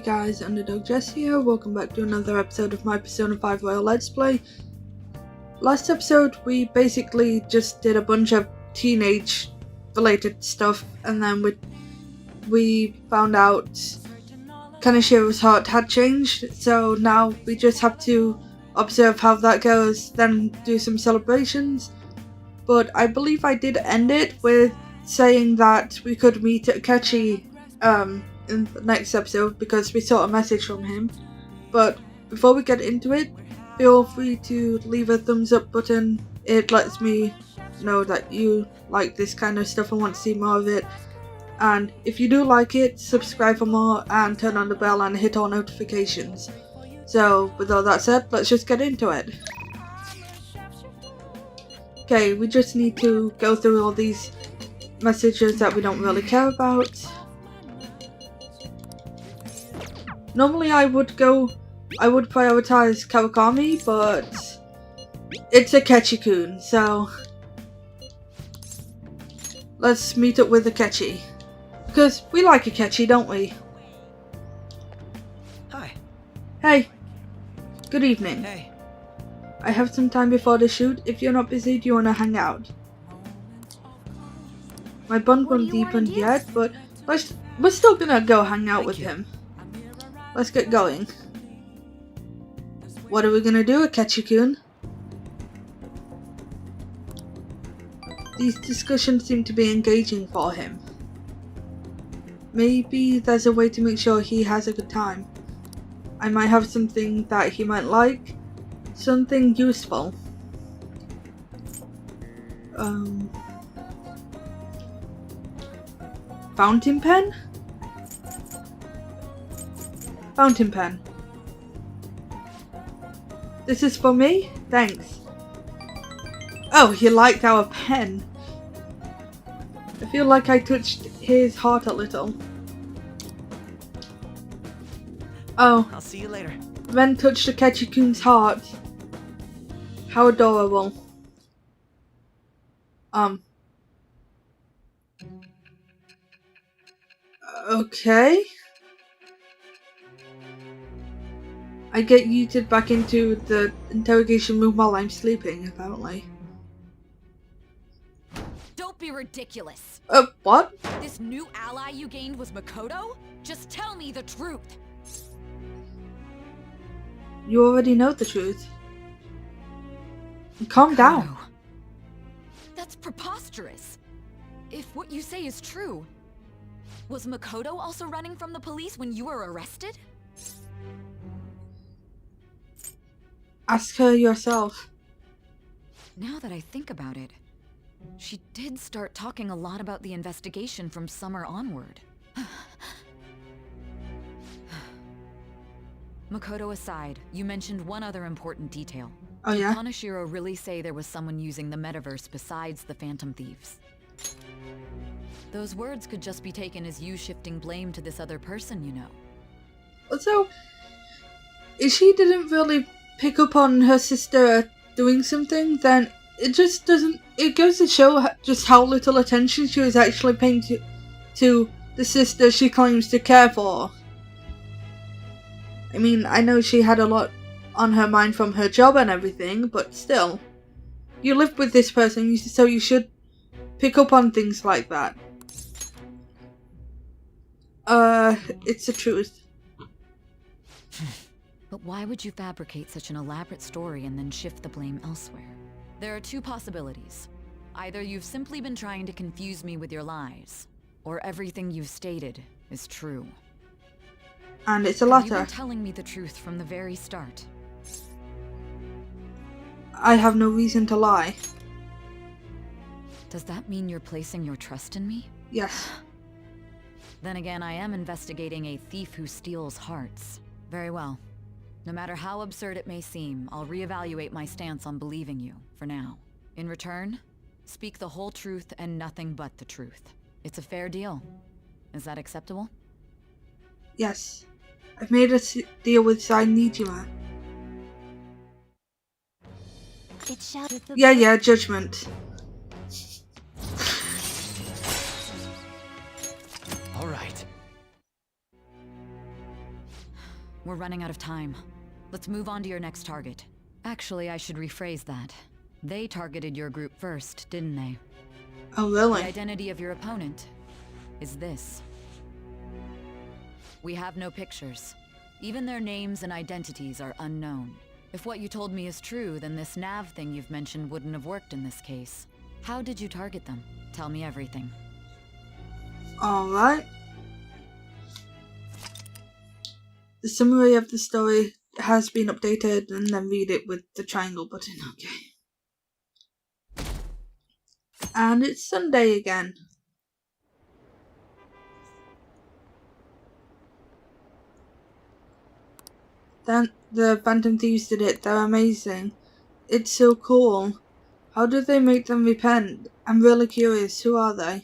guys, Underdog Jess here. Welcome back to another episode of my Persona 5 Royal Let's Play. Last episode we basically just did a bunch of teenage related stuff, and then we found out Kaneshiro's heart had changed, so now we just have to observe how that goes, then do some celebrations. But I believe I did end it with saying that we could meet at Kechi in the next episode because we saw a message from him. But before we get into it, feel free to leave a thumbs up button. It lets me know that you like this kind of stuff and want to see more of it. And if you do like it, subscribe for more and turn on the bell and hit all notifications. So with all that said, let's just get into it. Okay, we just need to go through all these messages that we don't really care about. Normally I would prioritize Kawakami, but it's a Kechi-kun, so let's meet up with Akechi. Because we like Akechi, don't we? Hi. Hey. Good evening. Hey. I have some time before the shoot. If you're not busy, do you want to hang out? My bond won't deepen yet, but we're still gonna go hang out with him. Let's get going. What are we gonna do, Akechi-kun? These discussions seem to be engaging for him. Maybe there's a way to make sure he has a good time. I might have something that he might like. Something useful. Fountain pen? Fountain pen. This is for me? Thanks. Oh, he liked our pen. I feel like I touched his heart a little. Oh. I'll see you later. Ren touched Akechi-kun's heart. How adorable. Okay. I get yeeted back into the interrogation room while I'm sleeping, apparently. Don't be ridiculous. What? This new ally you gained was Makoto? Just tell me the truth. You already know the truth. Calm down. That's preposterous. If what you say is true, was Makoto also running from the police when you were arrested? Ask her yourself. Now that I think about it, she did start talking a lot about the investigation from summer onward. Makoto aside, you mentioned one other important detail. Oh yeah? Did Kaneshiro really say there was someone using the metaverse besides the Phantom Thieves? Those words could just be taken as you shifting blame to this other person, you know. So, if she didn't really pick up on her sister doing something, then it just doesn't... It goes to show just how little attention she was actually paying to the sister she claims to care for. I mean, I know she had a lot on her mind from her job and everything, but still. You live with this person, so you should pick up on things like that. It's the truth. But why would you fabricate such an elaborate story and then shift the blame elsewhere? There are two possibilities. Either you've simply been trying to confuse me with your lies, or everything you've stated is true. And it's a Have you latter. been telling me the truth from the very start? I have no reason to lie. Does that mean you're placing your trust in me? Yes. Then again, I am investigating a thief who steals hearts. Very well. No matter how absurd it may seem, I'll reevaluate my stance on believing you, for now. In return, speak the whole truth and nothing but the truth. It's a fair deal. Is that acceptable? Yes. I've made a deal with Nijima. Yeah, judgment. All right. We're running out of time. Let's move on to your next target. Actually, I should rephrase that. They targeted your group first, didn't they? Oh, really? The identity of your opponent is this. We have no pictures. Even their names and identities are unknown. If what you told me is true, then this nav thing you've mentioned wouldn't have worked in this case. How did you target them? Tell me everything. Alright. The summary of the story has been updated, and then read it with the triangle button, okay. And it's Sunday again. Then the Phantom Thieves did it. They're amazing. It's so cool. How did they make them repent? I'm really curious. Who are they?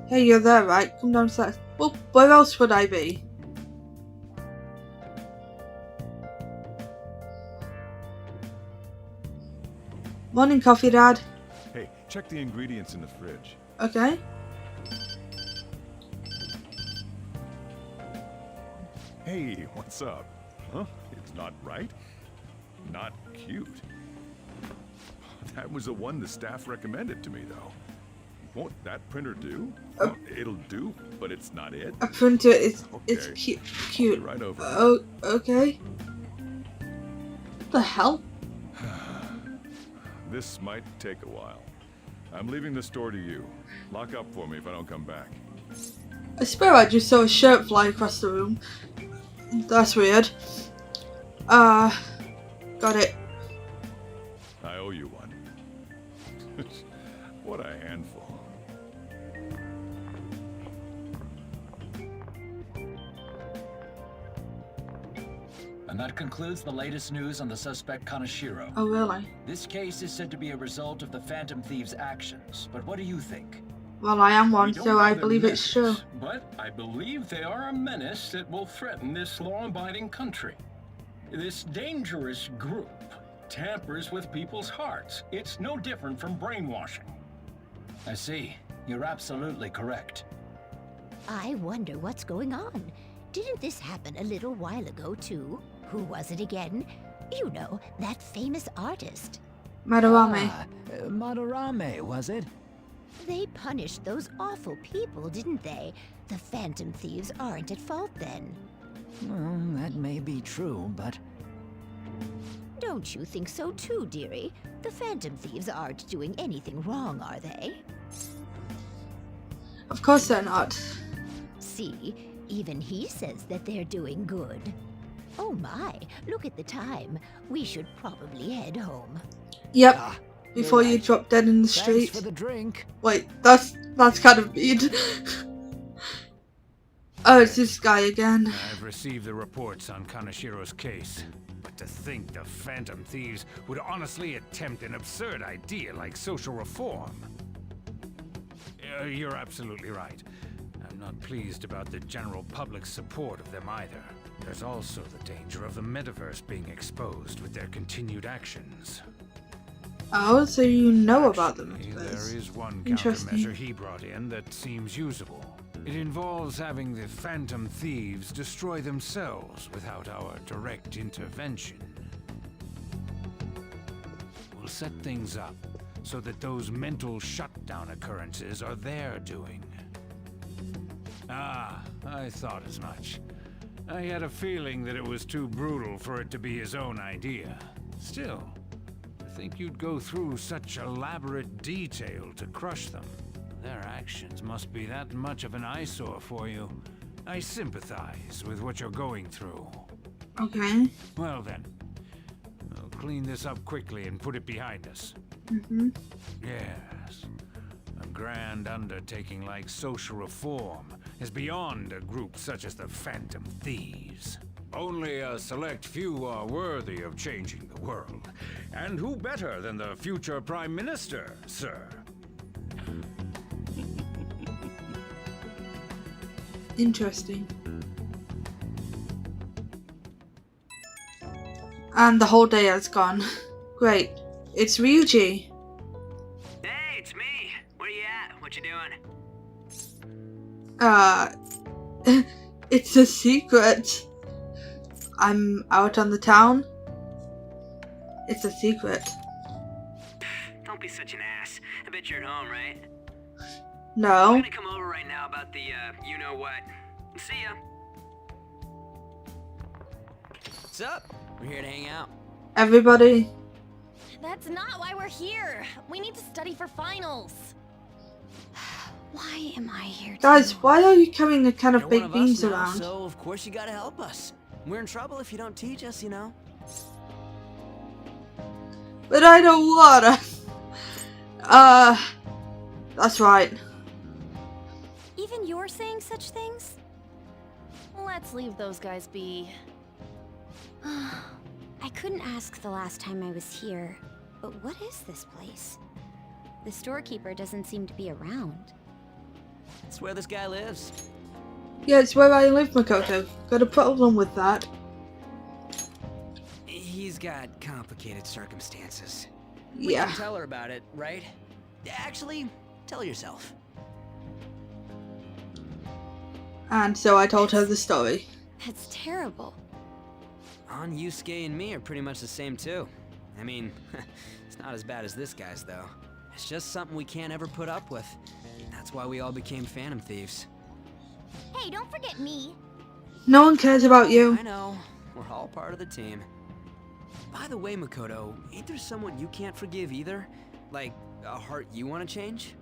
Hey, you're there, right? Come downstairs. Well, where else would I be? Morning, Coffee Dad. Hey, check the ingredients in the fridge. Okay. Hey, what's up? Huh? It's not right? Not cute. That was the one the staff recommended to me, though. Won't that printer do? Well, it'll do, but it's not it. A printer is it's Okay. cute. Right over. Oh, okay. What the hell? This might take a while. I'm leaving the store to you. Lock up for me if I don't come back. I swear I just saw a shirt fly across the room. That's weird. Got it. I owe you one. What a handful. And that concludes the latest news on the suspect Kaneshiro. Oh, really? This case is said to be a result of the Phantom Thieves' actions, but what do you think? Well, I am one, We don't so know I their believe it's true. methods, But I believe they are a menace that will threaten this law-abiding country. This dangerous group tampers with people's hearts. It's no different from brainwashing. I see. You're absolutely correct. I wonder what's going on. Didn't this happen a little while ago, too? Who was it again? You know, that famous artist. Madarame. Madarame, was it? They punished those awful people, didn't they? The Phantom Thieves aren't at fault then. Well, that may be true, but... Don't you think so too, dearie? The Phantom Thieves aren't doing anything wrong, are they? Of course they're not. See, even he says that they're doing good. Oh my, look at the time. We should probably head home. Yep. Ah, Before you're you right. drop dead in the Thanks street. for the drink. Wait, that's kind of mean. Oh, it's this guy again. I've received the reports on Kaneshiro's case. But to think the Phantom Thieves would honestly attempt an absurd idea like social reform. You're absolutely right. I'm not pleased about the general public's support of them either. There's also the danger of the metaverse being exposed with their continued actions. Oh, so you know about them. Actually, there is one Interesting. countermeasure he brought in that seems usable. It involves having the Phantom Thieves destroy themselves without our direct intervention. We'll set things up so that those mental shutdown occurrences are their doing. Ah, I thought as much. I had a feeling that it was too brutal for it to be his own idea. Still, I think you'd go through such elaborate detail to crush them. Their actions must be that much of an eyesore for you. I sympathize with what you're going through. Okay. Well then, I'll clean this up quickly and put it behind us. Yes. A grand undertaking like social reform is beyond a group such as the Phantom Thieves. Only a select few are worthy of changing the world. And who better than the future Prime Minister, sir? Interesting. And the whole day has gone. Great. It's Ryuji. Hey, it's me. Where you at? What you doing? It's a secret. I'm out on the town. It's a secret. Don't be such an ass. I bet you're at home, right? No. I'm gonna come over right now about the, you-know-what. See ya. What's up? We're here to hang out. Everybody. That's not why we're here. We need to study for finals. Why am I here Guys, too? why are you carrying a can of You're baked one of us beans now, around? So, of course, you gotta help us. We're in trouble if you don't teach us, you know. But I don't wanna. That's right. Even you're saying such things? Let's leave those guys be. I couldn't ask the last time I was here, but what is this place? The storekeeper doesn't seem to be around. That's where this guy lives. Yeah, it's where I live, Makoto. Got a problem with that. He's got complicated circumstances. We Yeah. can tell her about it, right? Actually, tell yourself. And so I told her the story. That's terrible. On Yusuke and me are pretty much the same too. I mean, it's not as bad as this guy's though. It's just something we can't ever put up with. That's why we all became Phantom Thieves. Hey, don't forget me. No one cares about you. I know. We're all part of the team. By the way, Makoto, ain't there someone you can't forgive either? Like, a heart you want to change?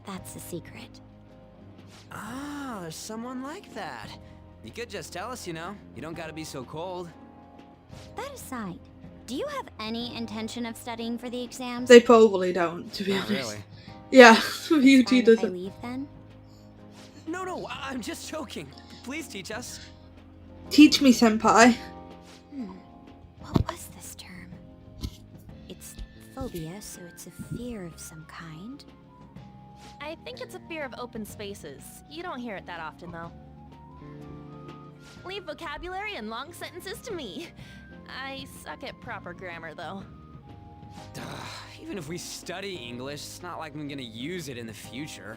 That's a secret. Ah, there's someone like that. You could just tell us, you know. You don't gotta be so cold. That aside, do you have any intention of studying for the exams? They probably don't, to be Not honest. really. Yeah, Fine UT if I doesn't. leave then? No, I'm just joking. Please teach us. Teach me, senpai. What was this term? It's phobia, so it's a fear of some kind. I think it's a fear of open spaces. You don't hear it that often, though. Leave vocabulary and long sentences to me. I suck at proper grammar, though. Even if we study English, it's not like I'm gonna use it in the future.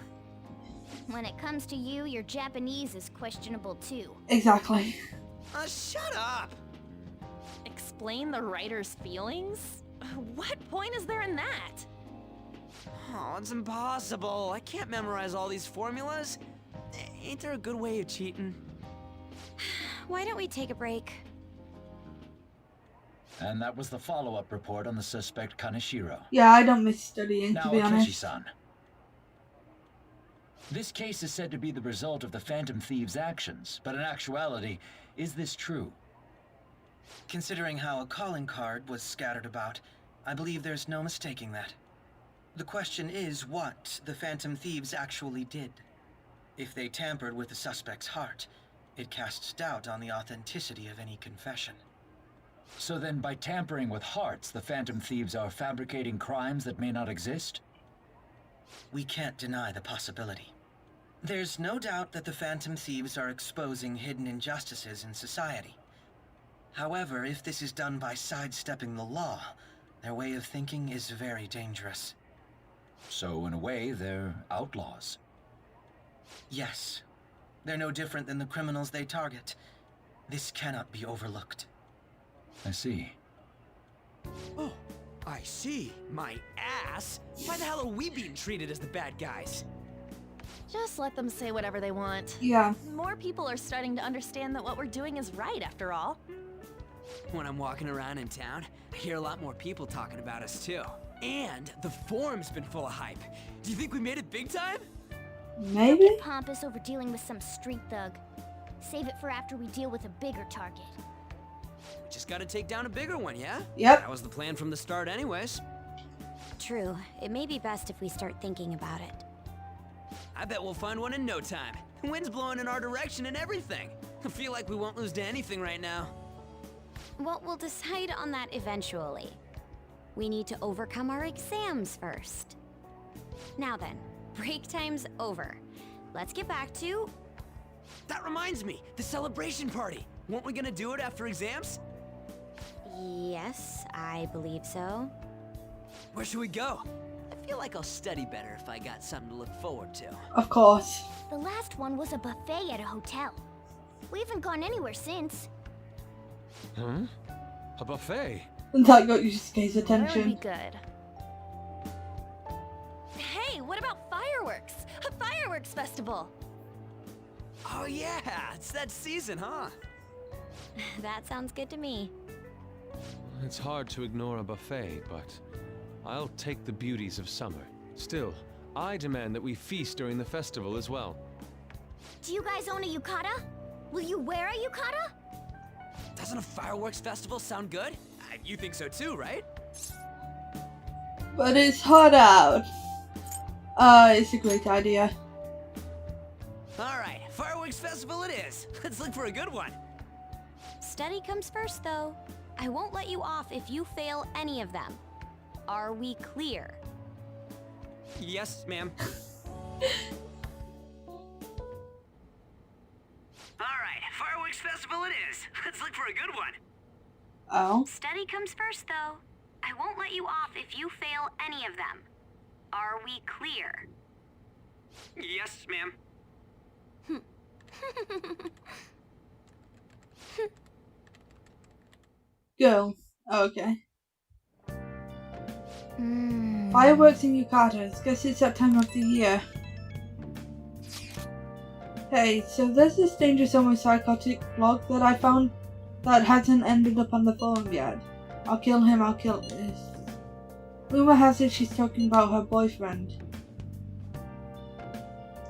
When it comes to you, your Japanese is questionable, too. Exactly. Shut up! Explain the writer's feelings? What point is there in that? Oh, it's impossible. I can't memorize all these formulas. Ain't there a good way of cheating? Why don't we take a break? And that was the follow-up report on the suspect Kaneshiro. Yeah, I don't miss studying, Now, to be honest. Akechi-san. This case is said to be the result of the Phantom Thieves' actions, but in actuality, is this true? Considering how a calling card was scattered about, I believe there's no mistaking that. The question is what the Phantom Thieves actually did. If they tampered with the suspect's heart, it casts doubt on the authenticity of any confession. So then, by tampering with hearts, the Phantom Thieves are fabricating crimes that may not exist? We can't deny the possibility. There's no doubt that the Phantom Thieves are exposing hidden injustices in society. However, if this is done by sidestepping the law, their way of thinking is very dangerous. So, in a way, they're outlaws. Yes. They're no different than the criminals they target. This cannot be overlooked. I see. Oh, I see. My ass? Why the hell are we being treated as the bad guys? Just let them say whatever they want. Yeah. More people are starting to understand that what we're doing is right, after all. When I'm walking around in town, I hear a lot more people talking about us too. And the forum's been full of hype. Do you think we made it big time? Maybe? Pompous over dealing with some street thug. Save it for after we deal with a bigger target. We just gotta take down a bigger one, yeah? Yep. That was the plan from the start anyways. True. It may be best if we start thinking about it. I bet we'll find one in no time. The wind's blowing in our direction and everything. I feel like we won't lose to anything right now. Well, we'll decide on that eventually. We need to overcome our exams first. Now then, break time's over. Let's get back to... That reminds me, the celebration party. Weren't we gonna do it after exams? Yes, I believe so. Where should we go? I feel like I'll study better if I got something to look forward to. Of course. The last one was a buffet at a hotel. We haven't gone anywhere since. Huh? A buffet? That got Yusuke's That would attention. be good. Hey, what about fireworks? A fireworks festival. Oh yeah, it's that season, huh? That sounds good to me. It's hard to ignore a buffet, but I'll take the beauties of summer. Still, I demand that we feast during the festival as well. Do you guys own a yukata? Will you wear a yukata? Doesn't a fireworks festival sound good? You think so too, right? But it's hot out. It's a great idea. Alright, fireworks festival it is. Let's look for a good one. Study comes first, though. I won't let you off if you fail any of them. Are we clear? Yes, ma'am. Alright, fireworks festival it is. Let's look for a good one. Oh. Study comes first, though. I won't let you off if you fail any of them. Are we clear? Yes, ma'am. Go. Okay. Fireworks in Yukatas. Guess it's that time of the year. Hey, so there's this dangerous, almost psychotic blog that I found that hasn't ended up on the forum yet. I'll kill him, I'll kill this. Rumor has it she's talking about her boyfriend.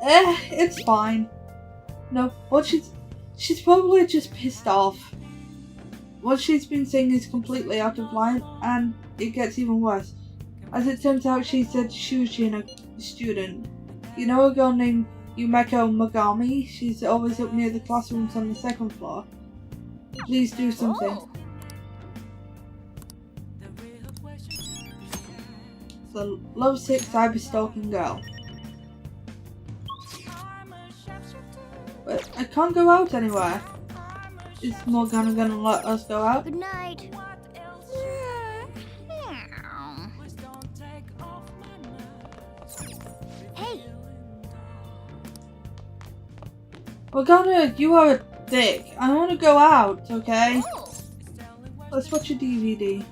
It's fine. No, she's probably just pissed off. What she's been saying is completely out of line, and it gets even worse. As it turns out, she's a Shujin student. You know a girl named Yumeko Mogami? She's always up near the classrooms on the second floor. Please do something. Oh. The lovesick cyber-stalking girl. But I can't go out anywhere. Is Morgana gonna let us go out? Good night. Hey, Morgana, you are a dick. I want to go out, okay? Let's watch a DVD.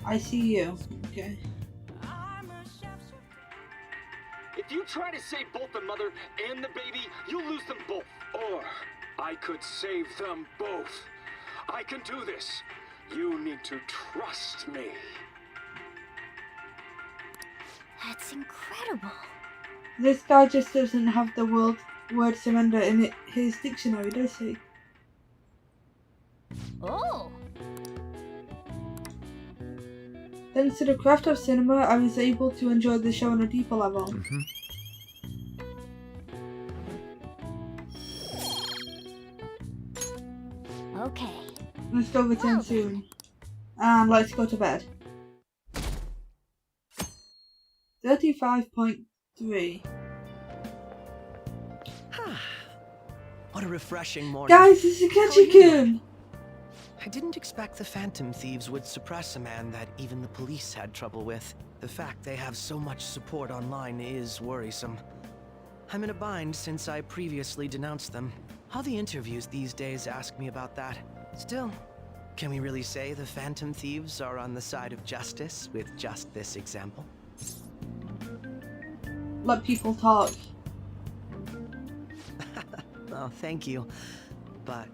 I see you. Okay. If you try to save both the mother and the baby, you'll lose them both. Or I could save them both. I can do this. You need to trust me. that's incredible. This guy just doesn't have the word surrender in his dictionary, does he? Oh. Thanks to the craft of cinema, I was able to enjoy the show on a deeper level. Okay. Let's go return soon. And let's go to bed. 35.3. What a refreshing morning. Guys, it's Akechi-kun! I didn't expect the Phantom Thieves would suppress a man that even the police had trouble with. The fact they have so much support online is worrisome. I'm in a bind since I previously denounced them. All the interviews these days ask me about that. Still, can we really say the Phantom Thieves are on the side of justice with just this example? Let people talk. Oh, thank you. But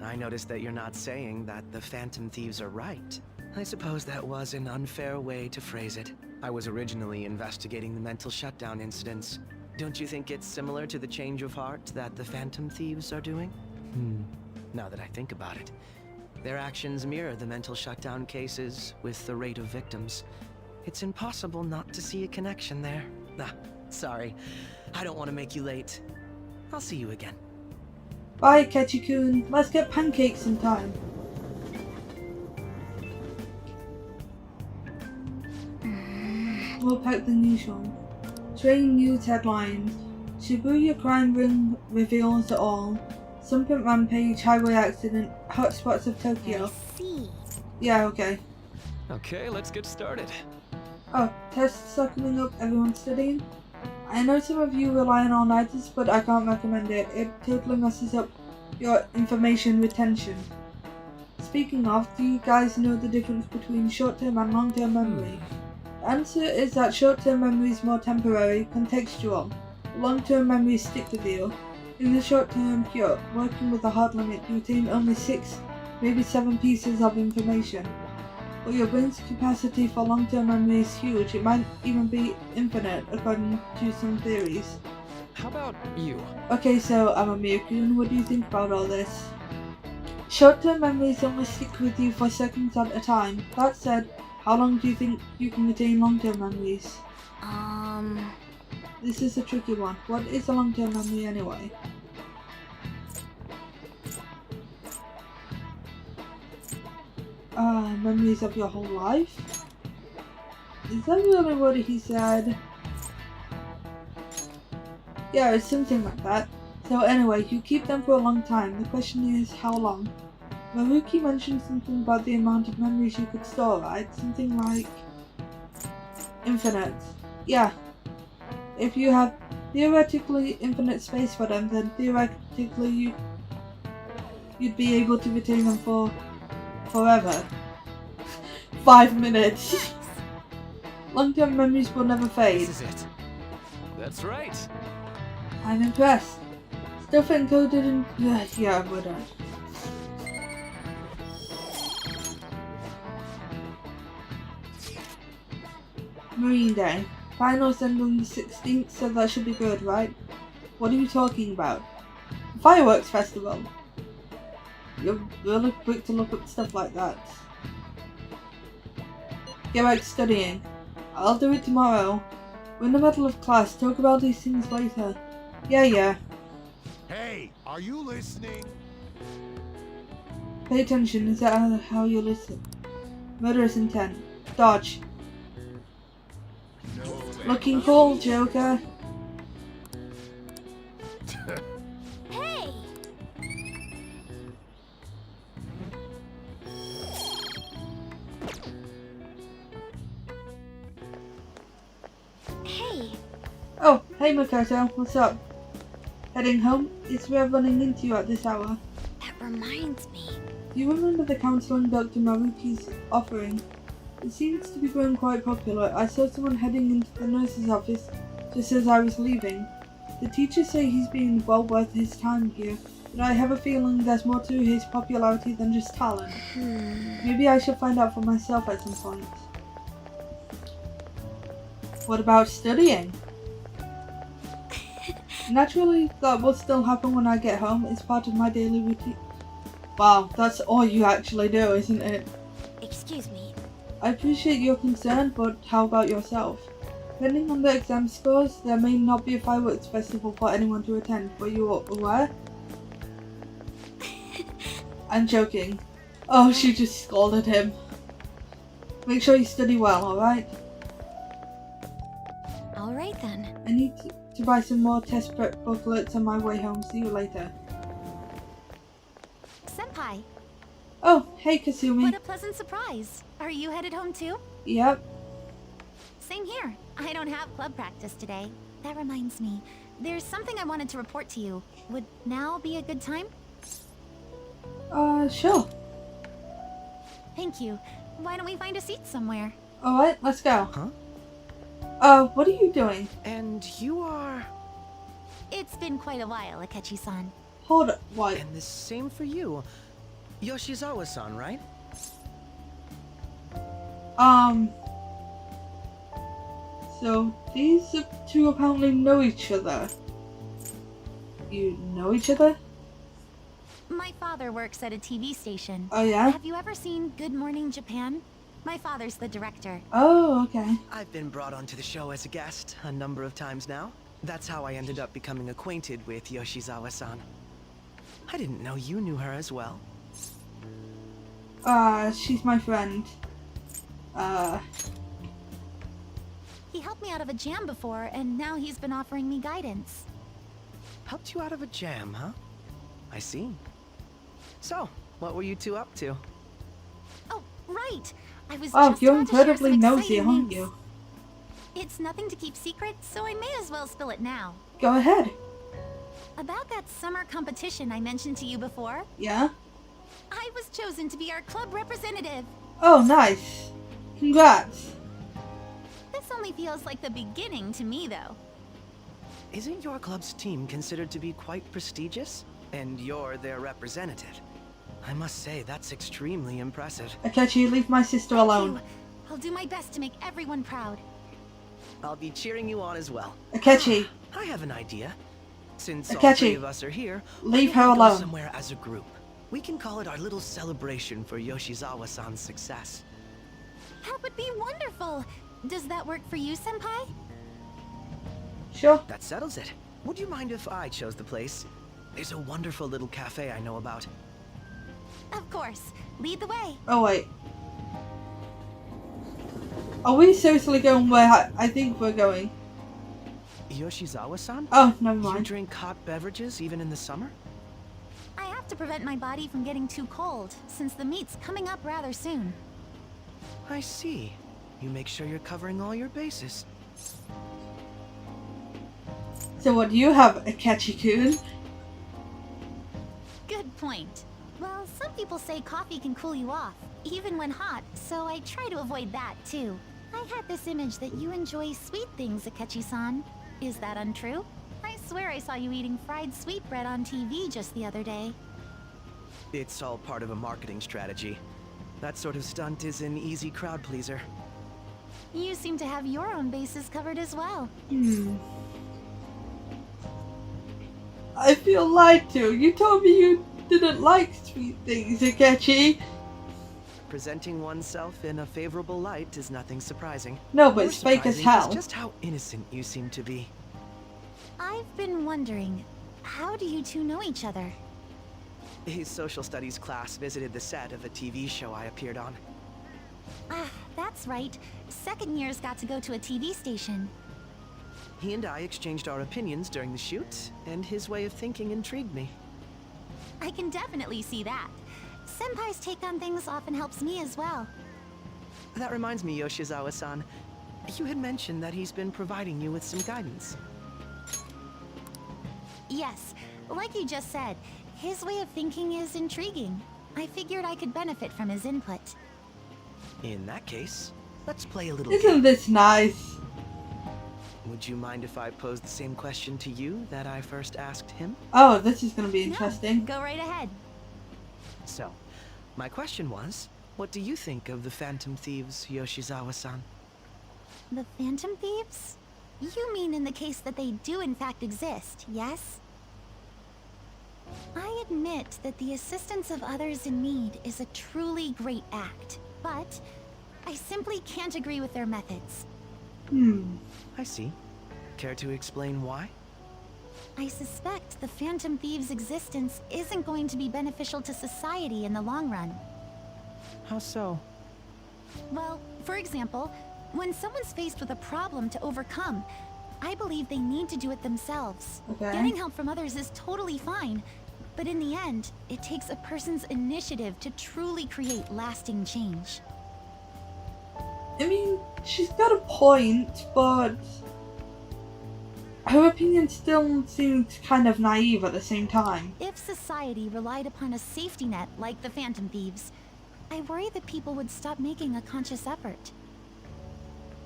I noticed that you're not saying that the Phantom Thieves are right. I suppose that was an unfair way to phrase it. I was originally investigating the mental shutdown incidents. Don't you think it's similar to the change of heart that the Phantom Thieves are doing? Now that I think about it, their actions mirror the mental shutdown cases with the rate of victims. It's impossible not to see a connection there. Sorry. I don't want to make you late. I'll see you again. Bye, Akechi-kun. Let's get pancakes sometime. We'll pack the news on. Train news headlines. Shibuya crime ring reveals it all. Sumpent rampage, highway accident, hotspots of Tokyo. I see. Yeah, okay. Okay, let's get started. Oh, tests are coming up, everyone's studying. I know some of you rely on all-nighters, but I can't recommend it. It totally messes up your information retention. Speaking of, do you guys know the difference between short-term and long-term memory? The answer is that short-term memory is more temporary, contextual. Long-term memories stick with you. In the short term, you're working with a hard limit. You retain only 6, maybe 7 pieces of information. But your brain's capacity for long-term memory is huge. It might even be infinite, according to some theories. How about you? Okay, so I'm a Mirkun. What do you think about all this? Short-term memories only stick with you for seconds at a time. That said, how long do you think you can retain long-term memories? This is a tricky one. What is a long-term memory anyway? Memories of your whole life? Is that really what he said? Yeah, it's something like that. So anyway, you keep them for a long time. The question is, how long? Maruki mentioned something about the amount of memories you could store, right? Something like infinite. Yeah. If you have theoretically infinite space for them, then theoretically you'd be able to retain them for forever. 5 minutes. Long-term memories will never fade. This is it. That's right. I'm impressed. Stuff encoded in... yeah, we're done. Marine Day. Finals end on the 16th, so that should be good, right? What are you talking about? Fireworks festival. You're really quick to look up stuff like that. Get back to studying. I'll do it tomorrow. We're in the middle of class. Talk about these things later. Yeah. Hey, are you listening? Pay attention. Is that how you listen? Murderous intent. Dodge. No way. Looking cool, Joker. Hey! Hey! Oh, hey Makoto. What's up? Heading home? It's rare running into you at this hour. That reminds me. Do you remember the counseling Dr. Maruki's offering? It seems to be growing quite popular. I saw someone heading into the nurse's office just as I was leaving. The teachers say he's been well worth his time here, but I have a feeling there's more to his popularity than just talent. Maybe I should find out for myself at some point. What about studying? Naturally, that will still happen when I get home. It's part of my daily routine. Wow, that's all you actually do, isn't it? Excuse me. I appreciate your concern, but how about yourself? Depending on the exam scores, there may not be a fireworks festival for anyone to attend. Were you aware? I'm joking. Oh, she just scolded him. Make sure you study well, alright? Alright then. I need to buy some more test prep booklets on my way home. See you later. Senpai, Oh, hey Kasumi. what a pleasant surprise. Are you headed home too? Yep. Same here. I don't have club practice today. That reminds me. There's something I wanted to report to you. Would now be a good time? Sure. Thank you. Why don't we find a seat somewhere? Alright, let's go. Huh? What are you doing? And you are... It's been quite a while, Akechi-san. Hold up, what? And the same for you. Yoshizawa-san, right? So, these two apparently know each other. You know each other? My father works at a TV station. Oh, yeah? Have you ever seen Good Morning Japan? My father's the director. Oh, okay. I've been brought onto the show as a guest a number of times now. That's how I ended up becoming acquainted with Yoshizawa-san. I didn't know you knew her as well. She's my friend. He helped me out of a jam before, and now he's been offering me guidance. Helped you out of a jam, huh? I see. So, what were you two up to? Oh, right! I was Oh, just you're about to share incredibly some nosy, exciting aren't news. you? It's nothing to keep secret, so I may as well spill it now. Go ahead. About that summer competition I mentioned to you before, Yeah? I was chosen to be our club representative. Oh, nice. Congrats. This only feels like the beginning to me, though. Isn't your club's team considered to be quite prestigious? And you're their representative. I must say, that's extremely impressive. Akechi, leave my sister alone. I'll do my best to make everyone proud. I'll be cheering you on as well. Akechi. I have an idea. Since all Akechi, three of us are here, leave why her don't we go alone. somewhere as a group. We can call it our little celebration for Yoshizawa-san's success. That would be wonderful. Does that work for you, Senpai? Sure. That settles it. Would you mind if I chose the place? There's a wonderful little cafe I know about. Of course. Lead the way. Oh, wait. Are we seriously going where I think we're going? Yoshizawa-san? Oh, never mind. You drink hot beverages even in the summer? I have to prevent my body from getting too cold, since the meet's coming up rather soon. I see. You make sure you're covering all your bases. So what do you have, Akechi-kun? Good point. Well, some people say coffee can cool you off, even when hot, so I try to avoid that, too. I had this image that you enjoy sweet things, Akechi-san. Is that untrue? I swear I saw you eating fried sweetbread on TV just the other day. It's all part of a marketing strategy. That sort of stunt is an easy crowd pleaser. You seem to have your own bases covered as well. I feel lied to. You told me you didn't like sweet things, Akechi. Presenting oneself in a favorable light is nothing surprising. No, but More it's fake as surprising hell. is just how innocent you seem to be. I've been wondering, how do you two know each other? His social studies class visited the set of a TV show I appeared on. Ah, that's right. Second years got to go to a TV station. He and I exchanged our opinions during the shoot, and his way of thinking intrigued me. I can definitely see that. Senpai's take on things often helps me as well. That reminds me, Yoshizawa-san. You had mentioned that he's been providing you with some guidance. Yes, like you just said, his way of thinking is intriguing. I figured I could benefit from his input. In that case, let's play a little Isn't game. this nice? Would you mind if I posed the same question to you that I first asked him? Oh, this is going to be interesting. Go right ahead. So, my question was, what do you think of the Phantom Thieves, Yoshizawa-san? The Phantom Thieves? You mean in the case that they do in fact exist, yes? I admit that the assistance of others in need is a truly great act, but I simply can't agree with their methods. I see. Care to explain why? I suspect the Phantom Thieves' existence isn't going to be beneficial to society in the long run. How so? Well, for example, when someone's faced with a problem to overcome, I believe they need to do it themselves. Okay. Getting help from others is totally fine, but in the end, it takes a person's initiative to truly create lasting change. I mean, she's got a point, but her opinion still seems kind of naive at the same time. If society relied upon a safety net like the Phantom Thieves, I worry that people would stop making a conscious effort.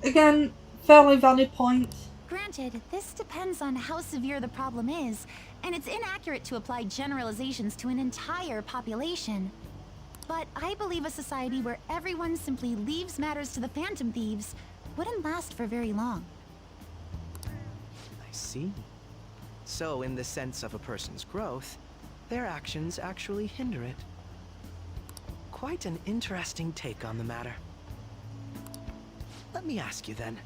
Again, fairly valid point. Granted, this depends on how severe the problem is, and it's inaccurate to apply generalizations to an entire population. But I believe a society where everyone simply leaves matters to the Phantom Thieves wouldn't last for very long. I see. So, in the sense of a person's growth, their actions actually hinder it. Quite an interesting take on the matter. Let me ask you then,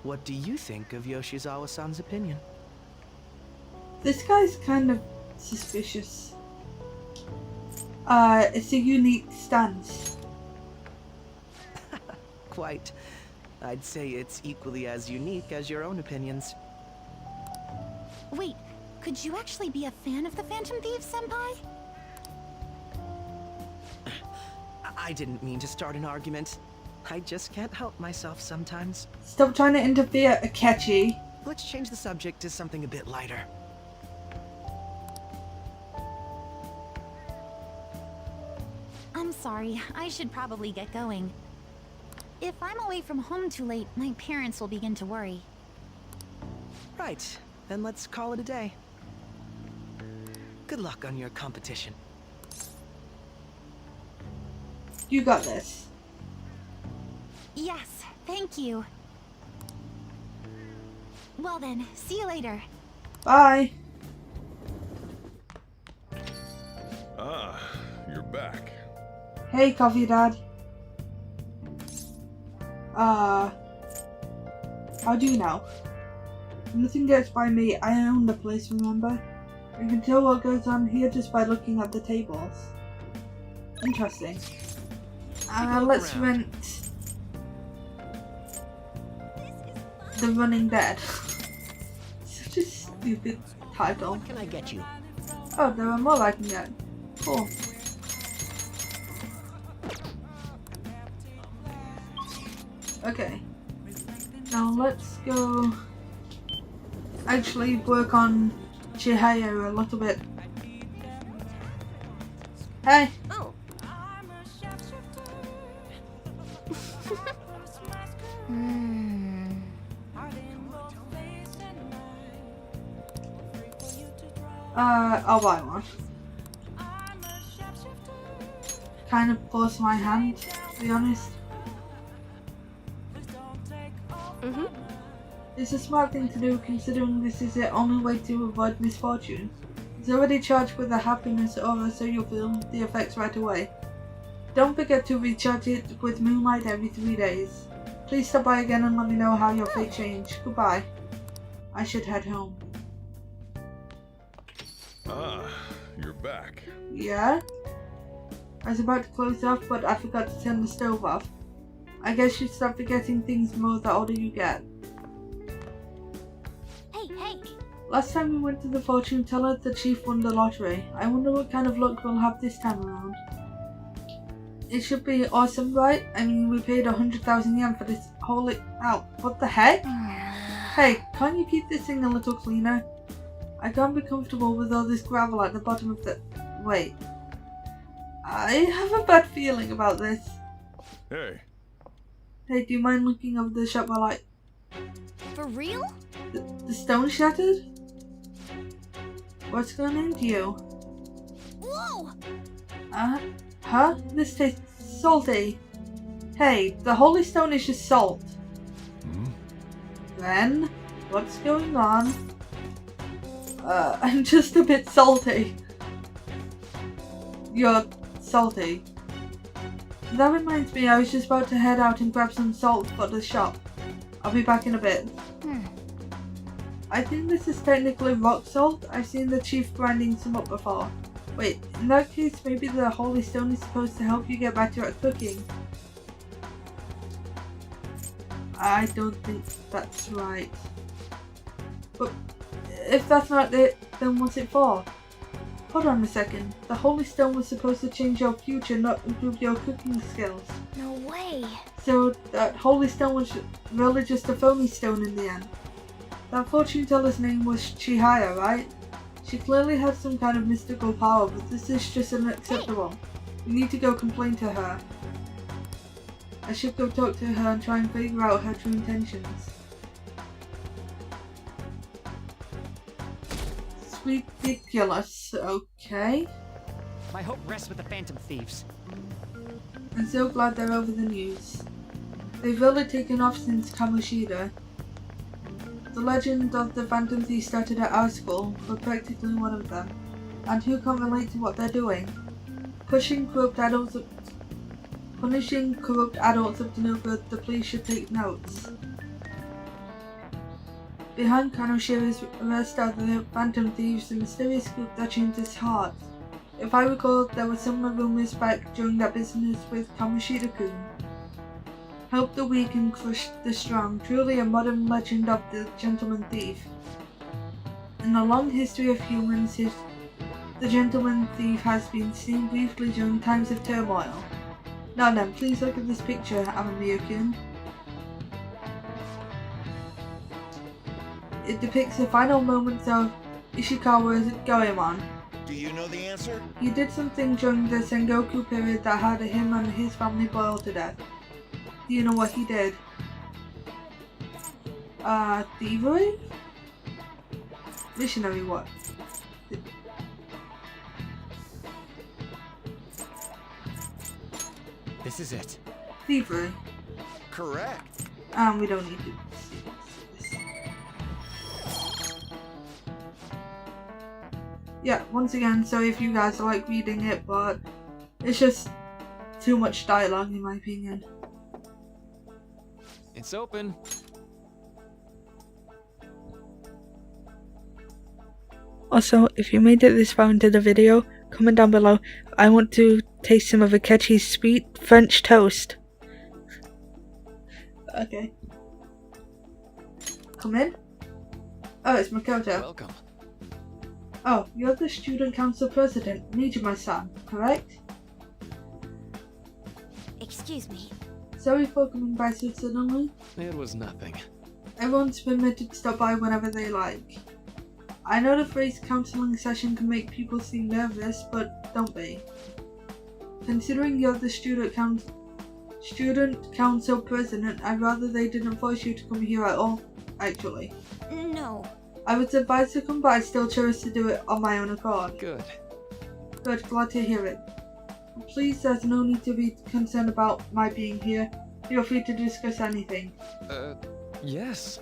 what do you think of Yoshizawa-san's opinion? This guy's kind of suspicious. It's a unique stance. Quite. I'd say it's equally as unique as your own opinions. Wait, could you actually be a fan of the Phantom Thieves, Senpai? I didn't mean to start an argument. I just can't help myself sometimes. Stop trying to interfere, Akechi. Let's change the subject to something a bit lighter. I'm sorry, I should probably get going. If I'm away from home too late, my parents will begin to worry. Right, then let's call it a day. Good luck on your competition. You got this. Yes, thank you. Well then, see you later. Bye. Ah, you're back. Hey, Coffee Dad. How do you know? Nothing gets by me. I own the place, remember? You can tell what goes on here just by looking at the tables. Interesting. Let's rent The Running Dead. Such a stupid title. What can I get you? Oh, there are more I can get. Cool. Okay. Now let's go actually work on Chihaya a little bit. Hey! Oh. I'll buy one. Kind of force my hand, to be honest. It's a smart thing to do considering this is the only way to avoid misfortune. It's already charged with a happiness aura so you'll feel the effects right away. Don't forget to recharge it with moonlight every 3 days. Please stop by again and let me know how your fate changed. Goodbye. I should head home. Ah, you're back. Yeah? I was about to close off, but I forgot to turn the stove off. I guess you start forgetting things the more the older you get. Hey! Last time we went to the fortune teller, the chief won the lottery. I wonder what kind of luck we'll have this time around. It should be awesome, right? I mean, we paid 100,000 yen for this holy... Ow, what the heck? Hey, can't you keep this thing a little cleaner? I can't be comfortable with all this gravel at the bottom of the... Wait. I have a bad feeling about this. Hey. Hey, do you mind looking over the shop while I... For real? The stone shattered? What's going into you? Whoa! Huh? This tastes salty. Hey, the holy stone is just salt. Then, what's going on? I'm just a bit salty. You're salty. That reminds me, I was just about to head out and grab some salt for the shop. I'll be back in a bit. I think this is technically rock salt. I've seen the chief grinding some up before. Wait, in that case, maybe the holy stone is supposed to help you get better at cooking. I don't think that's right. But if that's not it, then what's it for? Hold on a second. The holy stone was supposed to change your future, not improve your cooking skills. No way. So that holy stone was really just a phony stone in the end. That fortune teller's name was Chihaya, right? She clearly had some kind of mystical power, but this is just unacceptable. We need to go complain to her. I should go talk to her and try and figure out her true intentions. Ridiculous, okay. My hope rests with the Phantom Thieves. I'm so glad they're over the news. They've really taken off since Kaneshiro. The legend of the Phantom Thieves started at our school. We're practically one of them. And who can relate to what they're doing? Punishing corrupt adults up to no good, the police should take notes. Behind Kaneshiro's arrest are the Phantom Thieves, the mysterious group that changed his heart. If I recall, there were similar rumors back during that business with Kaneshiro-kun. Help the weak and crush the strong, truly a modern legend of the gentleman thief. In the long history of humans, the gentleman thief has been seen briefly during times of turmoil. Now then, please look at this picture, Amamiya-kun. It depicts the final moments of Ishikawa's Goemon. Do you know the answer? He did something during the Sengoku period that had him and his family boiled to death. Do you know what he did? Thievery? Missionary what? This is it. Thievery. Correct. We don't need to. Yeah, once again, sorry if you guys like reading it, but it's just too much dialogue in my opinion. It's open. Also, if you made it this far into the video, comment down below. I want to taste some of Akechi's sweet French toast. Okay. Come in. Oh, it's Makoto. Welcome. Oh, you're the student council president, Nijima-san, correct? Excuse me. Sorry for coming by so suddenly. It was nothing. Everyone's permitted to stop by whenever they like. I know the phrase counseling session can make people seem nervous, but don't be. Considering you're the student council president, I'd rather they didn't force you to come here at all, actually. No. I was advised to come, but I still chose to do it on my own accord. Good. Good, glad to hear it. Please, there's no need to be concerned about my being here. Feel free to discuss anything. Yes.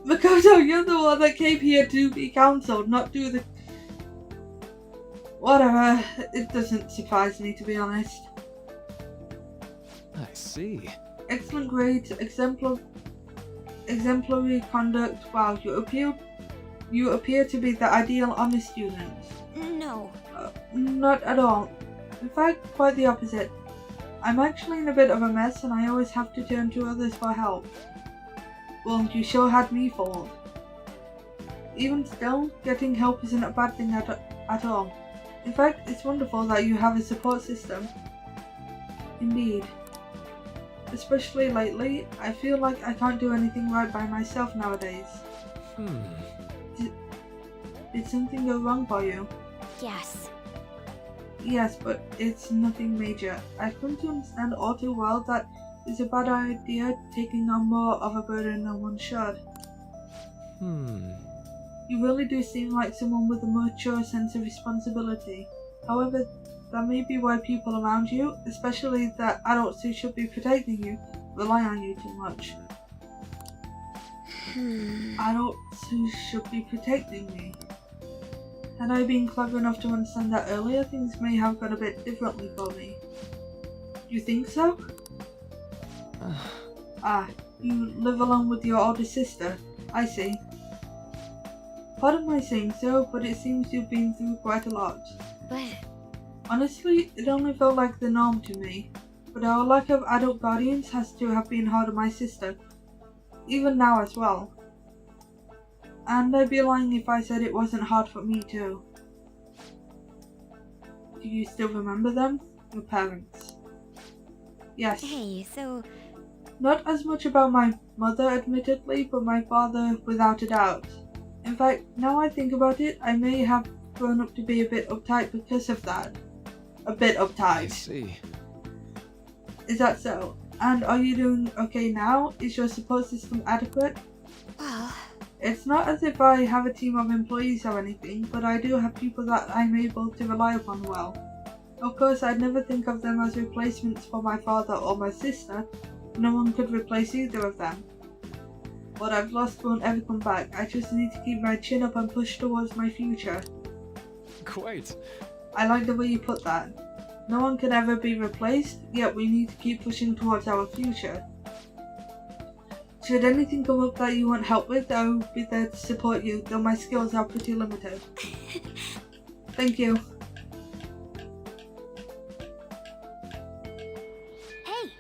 Makoto, you're the one that came here to be counseled, not do the... Whatever, it doesn't surprise me, to be honest. I see. Excellent grades, exemplary conduct. Wow, you appear to be the ideal honest student. No. Not at all. In fact, quite the opposite. I'm actually in a bit of a mess and I always have to turn to others for help. Well, you sure had me fooled. Even still, getting help isn't a bad thing at all. In fact, it's wonderful that you have a support system. Indeed. Especially lately, I feel like I can't do anything right by myself nowadays. Did something go wrong for you? Yes. Yes, but it's nothing major. I've come to understand all too well that it's a bad idea taking on more of a burden than one should. You really do seem like someone with a mature sense of responsibility. However, that may be why people around you, especially the adults who should be protecting you, rely on you too much. Adults who should be protecting me. Had I been clever enough to understand that earlier, things may have gone a bit differently for me. You think so? You live alone with your older sister. I see. Pardon my saying so, but it seems you've been through quite a lot. But... Honestly, it only felt like the norm to me. But our lack of adult guardians has to have been hard on my sister. Even now as well. And I'd be lying if I said it wasn't hard for me too. Do you still remember them? Your parents? Yes. Hey, so... Not as much about my mother, admittedly, but my father, without a doubt. In fact, now I think about it, I may have grown up to be a bit uptight because of that. A bit uptight. I see. Is that so? And are you doing okay now? Is your support system adequate? Well... It's not as if I have a team of employees or anything, but I do have people that I'm able to rely upon well. Of course, I'd never think of them as replacements for my father or my sister. No one could replace either of them. What I've lost won't ever come back. I just need to keep my chin up and push towards my future. Quite. I like the way you put that. No one can ever be replaced, yet we need to keep pushing towards our future. Should anything come up that you want help with, I will be there to support you, though my skills are pretty limited. Thank you. Hey!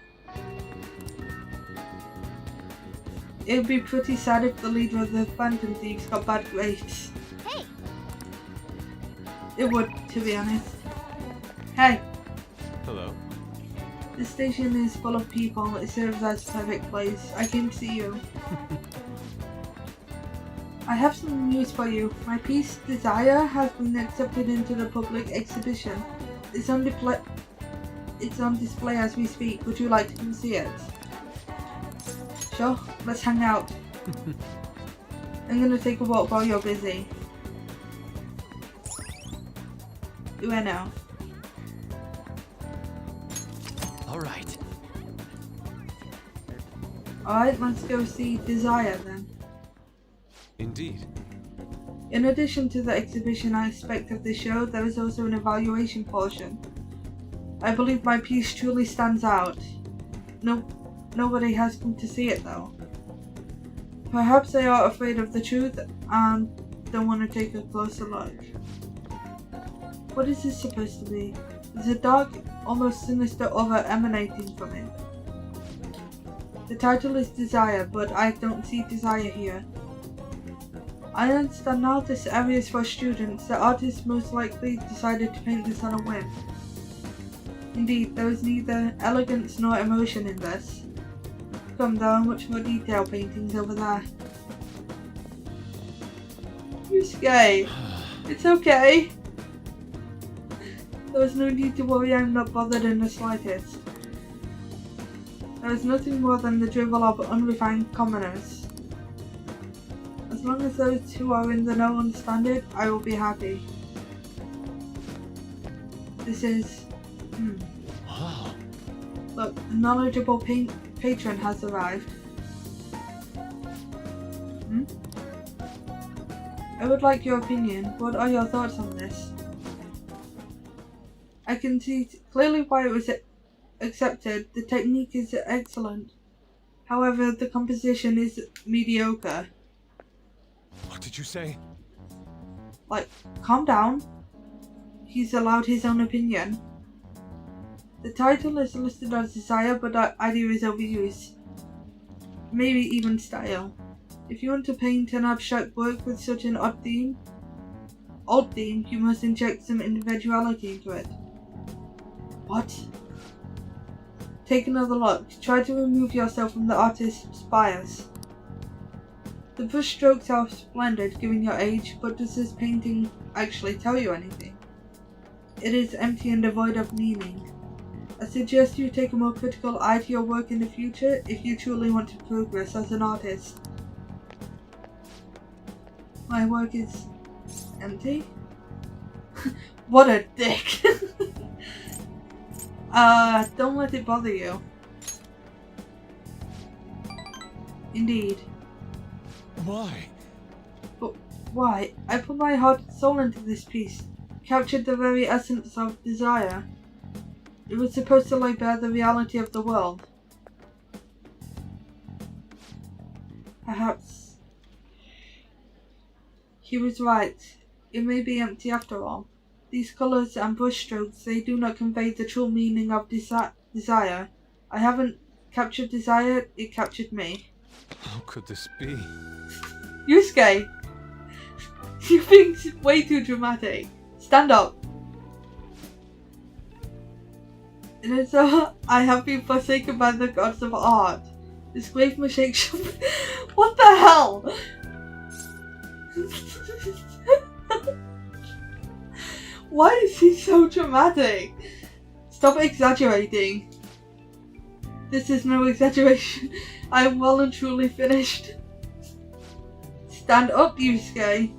It'd be pretty sad if the leader of the Phantom Thieves got bad grades. Hey! It would, to be honest. Hey! The station is full of people. It serves as a perfect place. I came to see you. I have some news for you. My piece, Desire, has been accepted into the public exhibition. It's on display as we speak. Would you like to come see it? Sure, let's hang out. I'm gonna take a walk while you're busy. Do I know? Alright. Alright, let's go see Desire then. Indeed. In addition to the exhibition aspect of the show, there is also an evaluation portion. I believe my piece truly stands out. Nobody has come to see it though. Perhaps they are afraid of the truth and don't want to take a closer look. What is this supposed to be? There's a dark, almost sinister aura emanating from it. The title is Desire, but I don't see desire here. I understand now this area is for students. The artist most likely decided to paint this on a whim. Indeed, there is neither elegance nor emotion in this. Come, there are much more detailed paintings over there. Yusuke, it's okay. There is no need to worry, I'm not bothered in the slightest. There is nothing more than the drivel of unrefined commoners. As long as those who are in the know understand it, I will be happy. This is... Wow. Look, a knowledgeable patron has arrived. I would like your opinion. What are your thoughts on this? I can see clearly why it was accepted. The technique is excellent. However, the composition is mediocre. What did you say? Like, calm down. He's allowed his own opinion. The title is listed as Desire, but the idea is overused. Maybe even style. If you want to paint an abstract work with such an odd theme, you must inject some individuality into it. What? Take another look. Try to remove yourself from the artist's bias. The brush strokes are splendid given your age, but does this painting actually tell you anything? It is empty and devoid of meaning. I suggest you take a more critical eye to your work in the future if you truly want to progress as an artist. My work is empty? What a dick! Don't let it bother you. Indeed. Why? But why? I put my heart and soul into this piece. Captured the very essence of desire. It was supposed to lay bare the reality of the world. Perhaps he was right. It may be empty after all. These colours and brushstrokes, they do not convey the true meaning of desire. I haven't captured desire, it captured me. How could this be? Yusuke! You're being way too dramatic. Stand up. It is so I have been forsaken by the gods of art. This grave mistake should be... What the hell? Why is he so dramatic? Stop exaggerating. This is no exaggeration. I am well and truly finished. Stand up, Yusuke.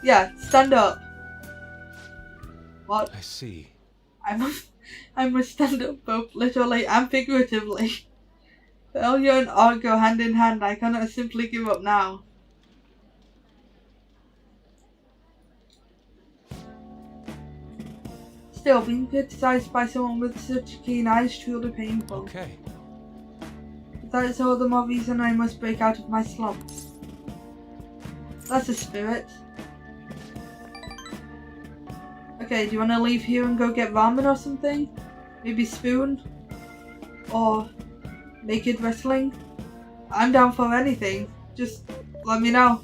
Yeah, stand up. What? I see. I must stand up both literally and figuratively. Failure and art go hand in hand. I cannot simply give up now. Still, being criticized by someone with such keen eyes is truly painful. Okay. But that is all the more reason I must break out of my slump. That's a spirit. Okay, do you want to leave here and go get ramen or something? Maybe spoon? Or naked wrestling? I'm down for anything. Just let me know.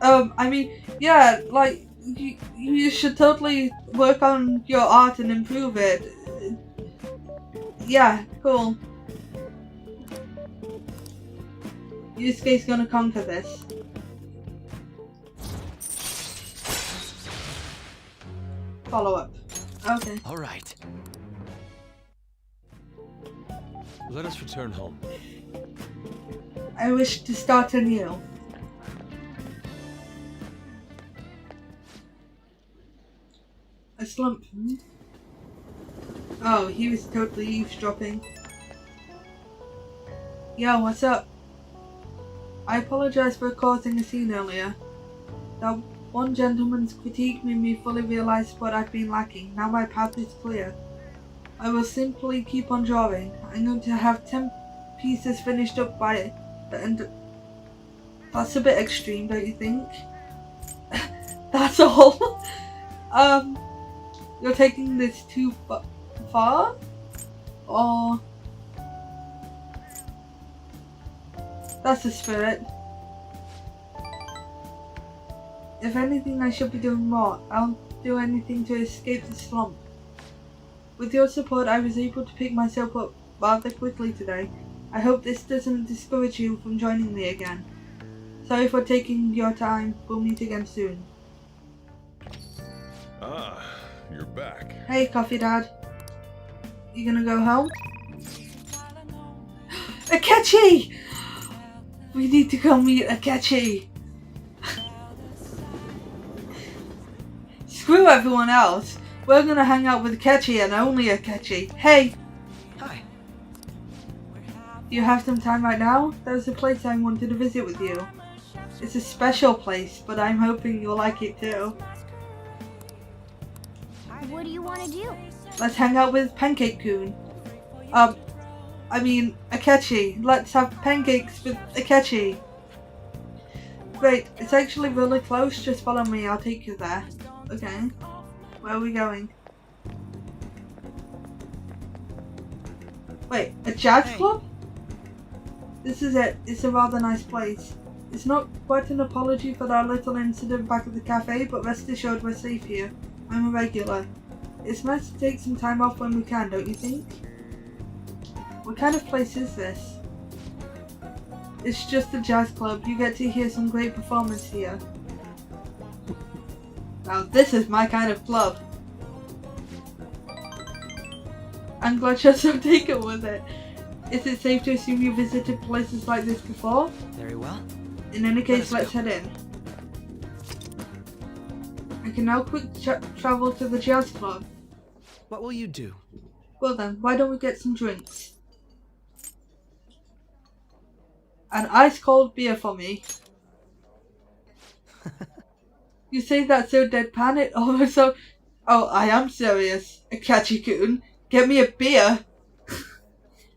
I mean, yeah, like, You should totally work on your art and improve it. Yeah, cool. Yusuke's gonna conquer this. Follow up. Okay. All right. Let us return home. I wish to start anew. A slump. Oh, he was totally eavesdropping. Yo, what's up? I apologize for causing a scene earlier. That one gentleman's critique made me fully realize what I've been lacking. Now my path is clear. I will simply keep on drawing. I'm going to have 10 pieces finished up by the end. That's a bit extreme, don't you think? That's all. You're taking this too far? Or... That's the spirit. If anything, I should be doing more. I'll do anything to escape the slump. With your support, I was able to pick myself up rather quickly today. I hope this doesn't discourage you from joining me again. Sorry for taking your time. We'll meet again soon. Ah, you're back. Hey, Coffee Dad. You gonna go home? Akechi! We need to go meet Akechi. Screw everyone else. We're gonna hang out with Akechi and only Akechi. Hey! Hi. You have some time right now? There's a place I wanted to visit with you. It's a special place, but I'm hoping you'll like it too. What do you want to do? Let's hang out with Pancake-kun. Akechi. Let's have pancakes with Akechi. Great, it's actually really close. Just follow me, I'll take you there. Okay. Where are we going? Wait, a jazz club? This is it. It's a rather nice place. It's not quite an apology for our little incident back at the cafe, but rest assured we're safe here. I'm a regular. It's nice to take some time off when we can, don't you think? What kind of place is this? It's just a jazz club. You get to hear some great performance here. Now this is my kind of club. I'm glad you're so taken with it. Is it safe to assume you visited places like this before? Very well. In any case, let's head in. I can now quick travel to the jazz club. What will you do? Well then, why don't we get some drinks? An ice cold beer for me. You say that so deadpan it almost so... Oh, I am serious. Akechi-kun, get me a beer.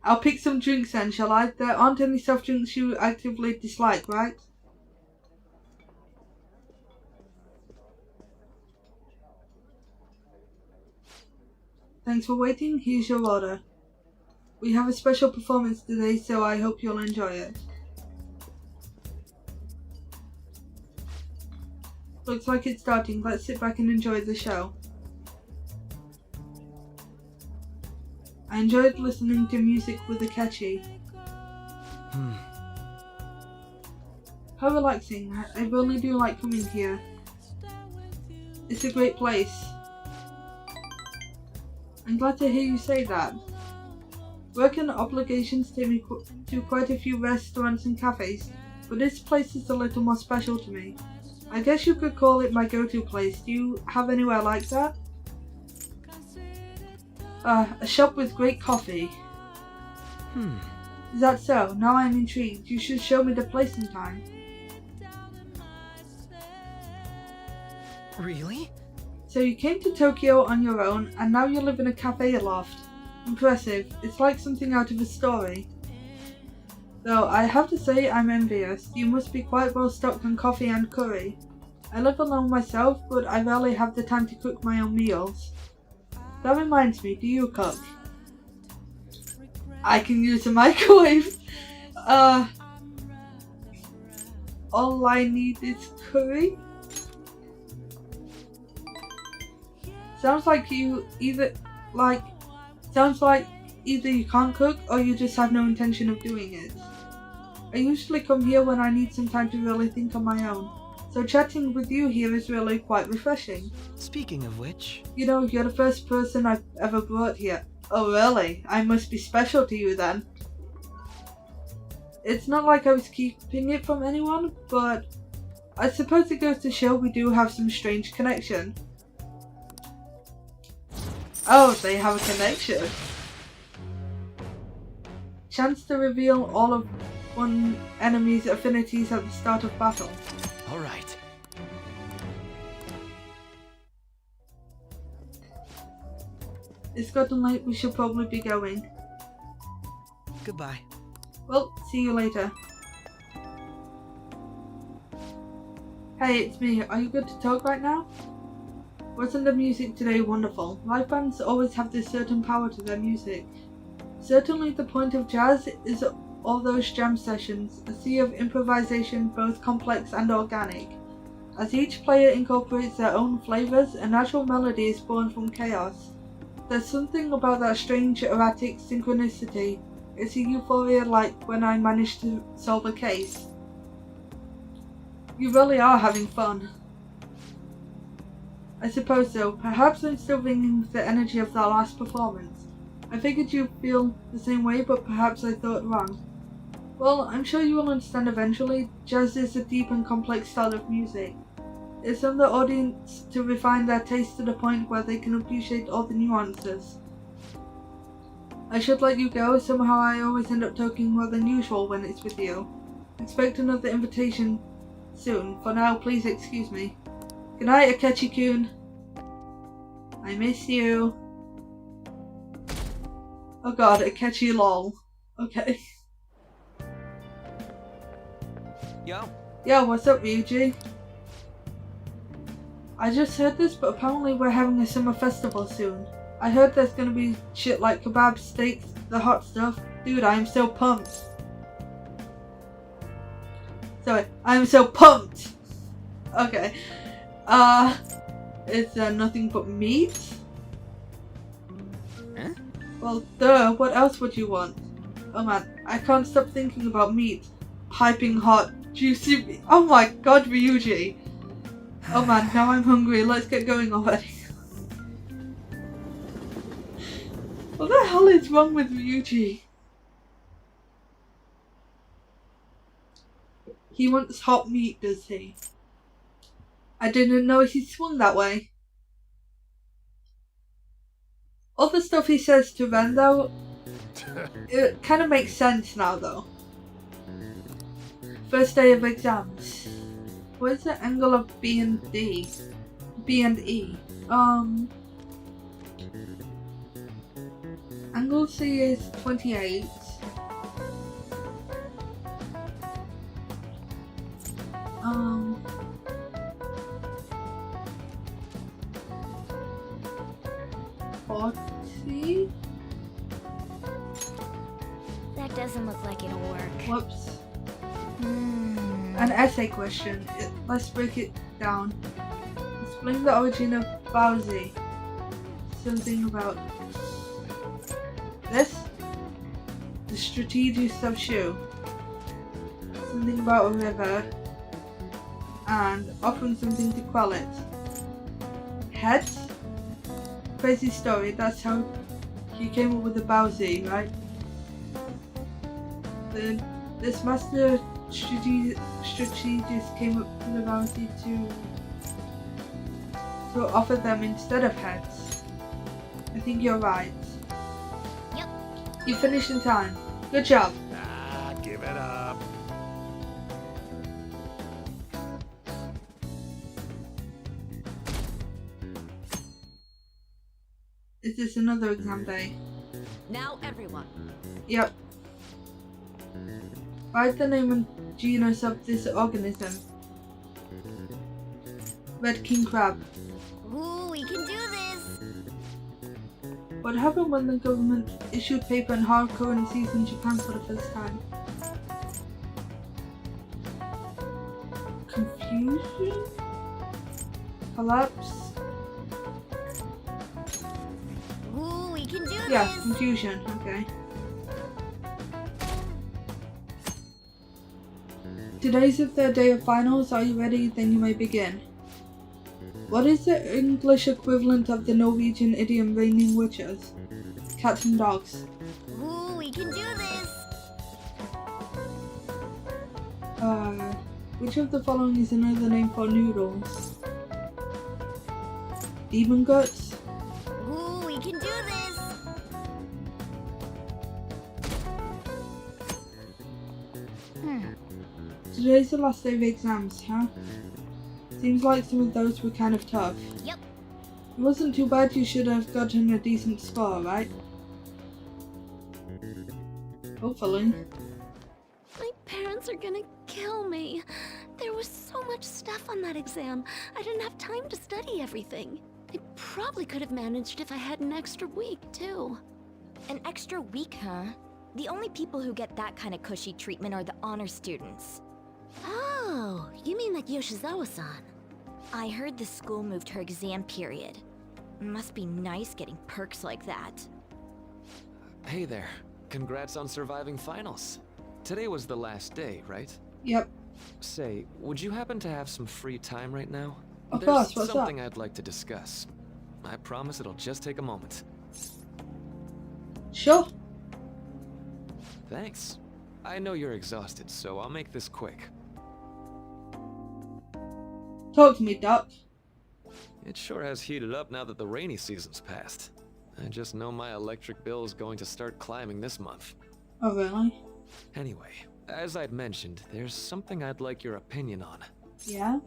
I'll pick some drinks then, shall I? There aren't any soft drinks you actively dislike, right? Thanks for waiting, here's your order. We have a special performance today, so I hope you'll enjoy it. Looks like it's starting, let's sit back and enjoy the show. I enjoyed listening to music with Akechi. How relaxing, I really do like coming here. It's a great place. I'm glad to hear you say that. Work and obligations take me to quite a few restaurants and cafes, but this place is a little more special to me. I guess you could call it my go-to place. Do you have anywhere like that? A shop with great coffee. Is that so? Now I'm intrigued. You should show me the place sometime. Really? So you came to Tokyo on your own, and now you live in a cafe loft. Impressive. It's like something out of a story. Though I have to say I'm envious. You must be quite well stocked on coffee and curry. I live alone myself, but I rarely have the time to cook my own meals. That reminds me, do you cook? I can use a microwave. All I need is curry. Sounds like you either you can't cook or you just have no intention of doing it. I usually come here when I need some time to really think on my own, so chatting with you here is really quite refreshing. Speaking of which... You know, you're the first person I've ever brought here. Oh really? I must be special to you then. It's not like I was keeping it from anyone, but I suppose it goes to show we do have some strange connection. Oh, they have a connection. Chance to reveal all of one enemy's affinities at the start of battle. All right. It's gotten late, we should probably be going. Goodbye. Well, see you later. Hey, it's me. Are you good to talk right now? Wasn't the music today wonderful? Live bands always have this certain power to their music. Certainly the point of jazz is all those jam sessions, a sea of improvisation both complex and organic. As each player incorporates their own flavors, a natural melody is born from chaos. There's something about that strange erratic synchronicity. It's a euphoria like when I managed to solve a case. You really are having fun. I suppose so. Perhaps I'm still ringing with the energy of that last performance. I figured you'd feel the same way, but perhaps I thought wrong. Well, I'm sure you will understand eventually. Jazz is a deep and complex style of music. It's on the audience to refine their taste to the point where they can appreciate all the nuances. I should let you go. Somehow I always end up talking more than usual when it's with you. Expect another invitation soon. For now, please excuse me. Good night, Akechi-kun. I miss you. Oh god, Akechi lol. Okay. Yo. Yo, what's up, Ryuji? I just heard this, but apparently we're having a summer festival soon. I heard there's gonna be shit like kebabs, steaks, the hot stuff. Dude, I am so pumped. Sorry, I am so pumped! Okay. Is there nothing but meat? Huh? Well, duh, what else would you want? Oh man, I can't stop thinking about meat. Piping hot, juicy meat. Oh my god, Ryuji! Oh man, now I'm hungry, let's get going already. What the hell is wrong with Ryuji? He wants hot meat, does he? I didn't know he swung that way. All the stuff he says to Ren though, it kind of makes sense now though. First day of exams. Where's the angle of B and D? B and E? Angle C is 28. That doesn't look like it'll work. Whoops. An essay question. Let's break it down. Explain the origin of Bowsy. Something about this. The strategist of Shu. Something about a river. And offering something to quell it. Heads? Crazy story, that's how you came up with the Bowsy, right? This master strategist came up with the Bowsy to offer them instead of heads. I think you're right. Yep. You finished in time. Good job. Ah, give it up. Is this another exam day? Now everyone. Yep. Write the name and genus of this organism. Red king crab. Ooh, we can do this! What happened when the government issued paper and hard currencies in Japan for the first time? Confusion? Collapse? this. confusion, okay. Today's the third day of finals. Are you ready? Then you may begin. What is the English equivalent of the Norwegian idiom raining witches? Cats and dogs. Ooh, we can do this. Which of the following is another name for noodles? Demon guts? Ooh, we can do this. Today's the last day of exams, huh? Seems like some of those were kind of tough. Yep. It wasn't too bad. You should have gotten a decent score, right? Hopefully. My parents are gonna kill me. There was so much stuff on that exam. I didn't have time to study everything. I probably could have managed if I had an extra week, too. An extra week, huh? The only people who get that kind of cushy treatment are the honor students. Oh, you mean like Yoshizawa-san? I heard the school moved her exam period. Must be nice getting perks like that. Hey there. Congrats on surviving finals. Today was the last day, right? Yep. Say, would you happen to have some free time right now? Of course, what's There's something up? I'd like to discuss. I promise it'll just take a moment. Sure. Thanks. I know you're exhausted, so I'll make this quick. Talk to me, Doc. It sure has heated up now that the rainy season's passed. I just know my electric bill is going to start climbing this month. Oh, really? Anyway, as I'd mentioned, there's something I'd like your opinion on. Yeah?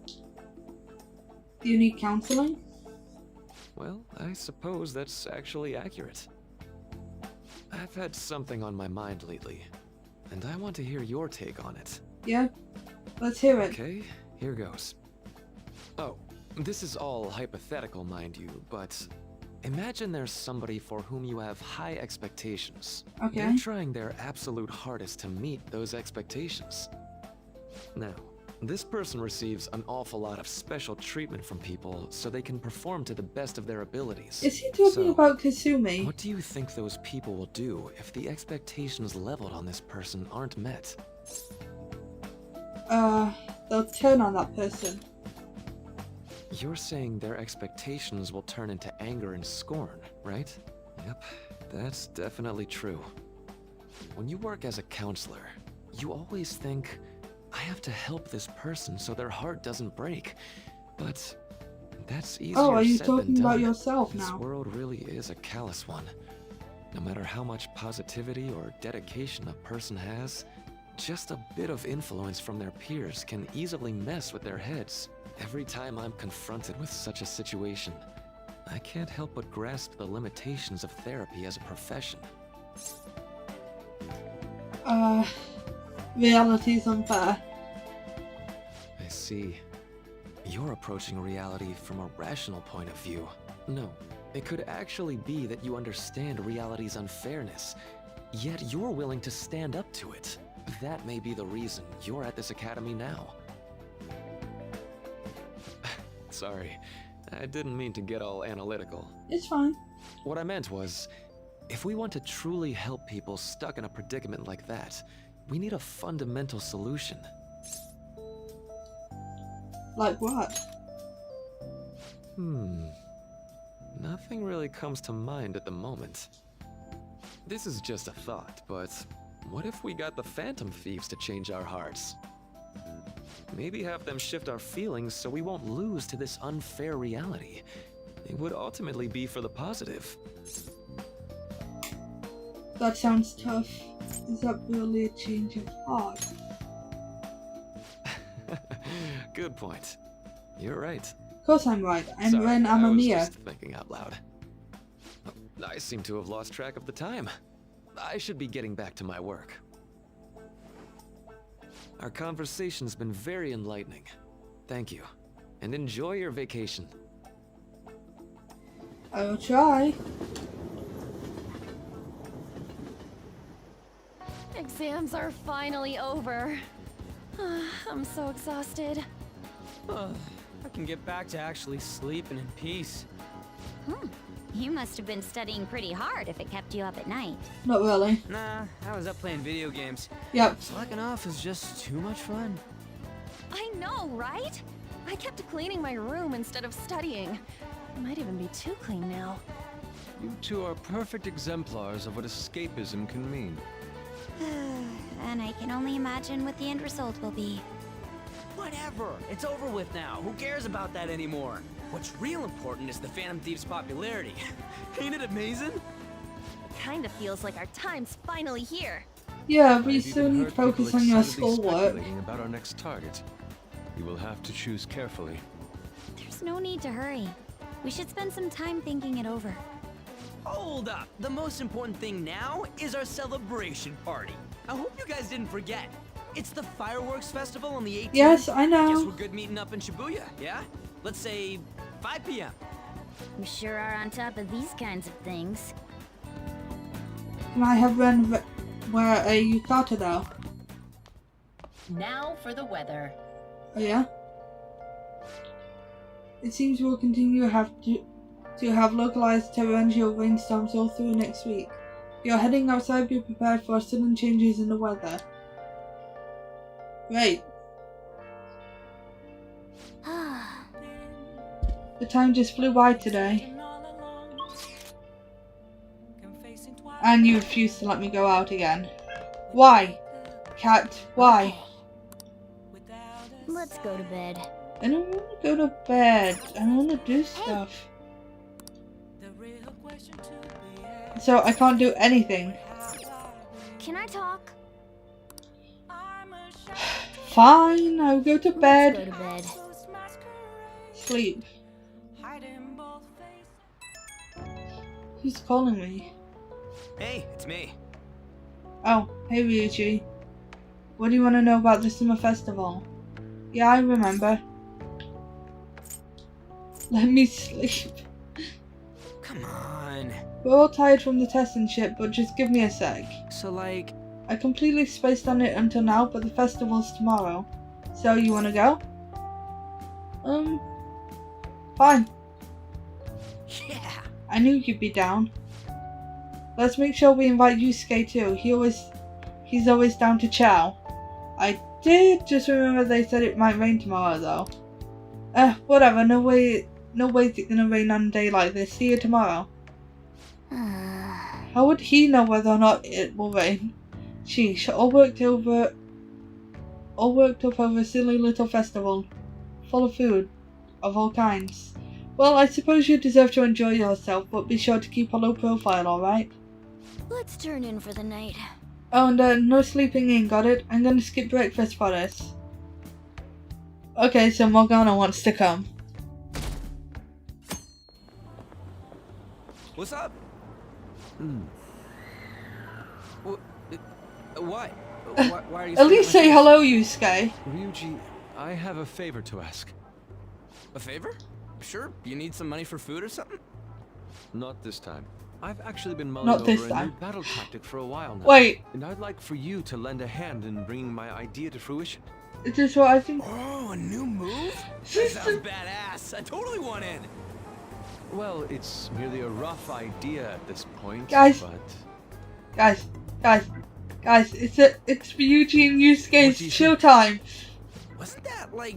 Do you need counseling? Well, I suppose that's actually accurate. I've had something on my mind lately, and I want to hear your take on it. Yeah? Let's hear it. Okay, here goes. Oh, this is all hypothetical, mind you, but imagine there's somebody for whom you have high expectations. Okay. They're trying their absolute hardest to meet those expectations. Now, this person receives an awful lot of special treatment from people so they can perform to the best of their abilities. Is he talking about Kasumi? What do you think those people will do if the expectations leveled on this person aren't met? They'll turn on that person. You're saying their expectations will turn into anger and scorn, right? Yep, that's definitely true. When you work as a counselor, you always think, I have to help this person so their heart doesn't break. But that's easier Oh, are you said than talking about done. yourself This now? world really is a callous one. No matter how much positivity or dedication a person has, just a bit of influence from their peers can easily mess with their heads. Every time I'm confronted with such a situation, I can't help but grasp the limitations of therapy as a profession. Reality's unfair. I see. You're approaching reality from a rational point of view. No, it could actually be that you understand reality's unfairness, yet you're willing to stand up to it. That may be the reason you're at this academy now. Sorry, I didn't mean to get all analytical. It's fine. What I meant was, if we want to truly help people stuck in a predicament like that, we need a fundamental solution. Like what? Nothing really comes to mind at the moment. This is just a thought, but what if we got the Phantom Thieves to change our hearts? Maybe have them shift our feelings so we won't lose to this unfair reality. It would ultimately be for the positive. That sounds tough. Is that really a change of heart? Good point. You're right. Of course I'm right. I'm Sorry, Ren I was Amamiya. just thinking out loud. I seem to have lost track of the time. I should be getting back to my work. Our conversation's been very enlightening. Thank you. And enjoy your vacation. I will try. Exams are finally over. I'm so exhausted. I can get back to actually sleeping in peace. You must have been studying pretty hard if it kept you up at night. Not really. Nah, I was up playing video games. Yep. Slacking off is just too much fun. I know, right? I kept cleaning my room instead of studying. It might even be too clean now. You two are perfect exemplars of what escapism can mean. And I can only imagine what the end result will be. Whatever. It's over with now. Who cares about that anymore? What's real important is the Phantom Thieves' popularity. Ain't it amazing? It kind of feels like our time's finally here. Yeah, we I've still even need heard to focus people on your excitedly schoolwork. speculating about our next target. We will have to choose carefully. There's no need to hurry. We should spend some time thinking it over. Hold up. The most important thing now is our celebration party. I hope you guys didn't forget. It's the fireworks festival on the 18th. Yes, I know. Guess we're good meeting up in Shibuya, yeah? Let's say 5 p.m. You sure are on top of these kinds of things. Can I have Ren wear a yukata though? Now for the weather. Oh yeah? It seems we'll continue to have localized torrential rainstorms all through next week. If you're heading outside, be prepared for sudden changes in the weather. Great. The time just flew by today. And you refuse to let me go out again. Why? Cat, why? Let's go to bed. I don't want to go to bed. I want to do stuff. So I can't do anything. Can I talk? Fine, I'll go to bed. Let's go to bed. Sleep. Who's calling me? Hey, it's me. Oh, hey Ryuji. What do you want to know about the summer festival? Yeah, I remember. Let me sleep. Come on. We're all tired from the test and shit, but just give me a sec. So like... I completely spaced on it until now, but the festival's tomorrow. So, you wanna go? Fine. Yeah. I knew you'd be down. Let's make sure we invite Yusuke too. He's always down to chow. I did just remember they said it might rain tomorrow though. Whatever, no way it's gonna rain on a day like this. See you tomorrow. How would he know whether or not it will rain? Sheesh, all worked up over a silly little festival, full of food, of all kinds. Well, I suppose you deserve to enjoy yourself, but be sure to keep a low profile, alright? Let's turn in for the night. Oh, and no sleeping in, got it? I'm gonna skip breakfast for us. Okay, so Morgana wants to come. What's up? What? Why are you At least say saying hello, Yusuke. Ryuji, I have a favor to ask. a favor? Sure, you need some money for food or something? Not this time. I've actually been mulling Not this over a time. new battle tactic for a while now. Wait. And I'd like for you to lend a hand in bringing my idea to fruition. Is this what I think? Oh, a new move? That sounds badass. I totally want in. Well, it's merely a rough idea at this point, Guys. but... Guys, it's Ryuji and Yusuke's showtime. Wasn't that, like,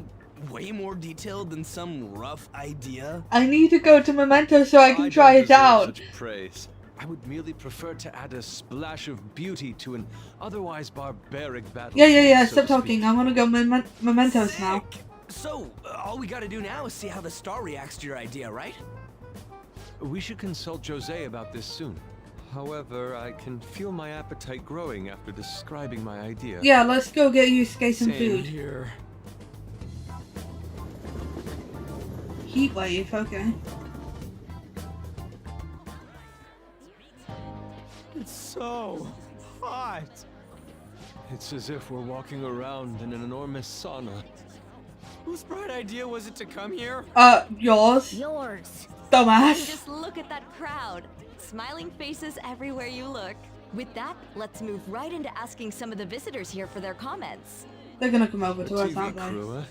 way more detailed than some rough idea? I need to go to Memento so I can try it out. Such praise. I would merely prefer to add a splash of beauty to an otherwise barbaric battle. Yeah, stop talking. I want to go Mementos now. So, all we gotta do now is see how the star reacts to your idea, right? We should consult Jose about this soon. However, I can feel my appetite growing after describing my idea. Yeah, let's go get Yusuke some Same food. Here. Heat wave, okay. It's so hot. It's as if we're walking around in an enormous sauna. Whose bright idea was it to come here? Yours. Yours. Dumbass. Just look at that crowd. Smiling faces everywhere you look. With that, let's move right into asking some of the visitors here for their comments. They're gonna come over to us, TV aren't they? crew,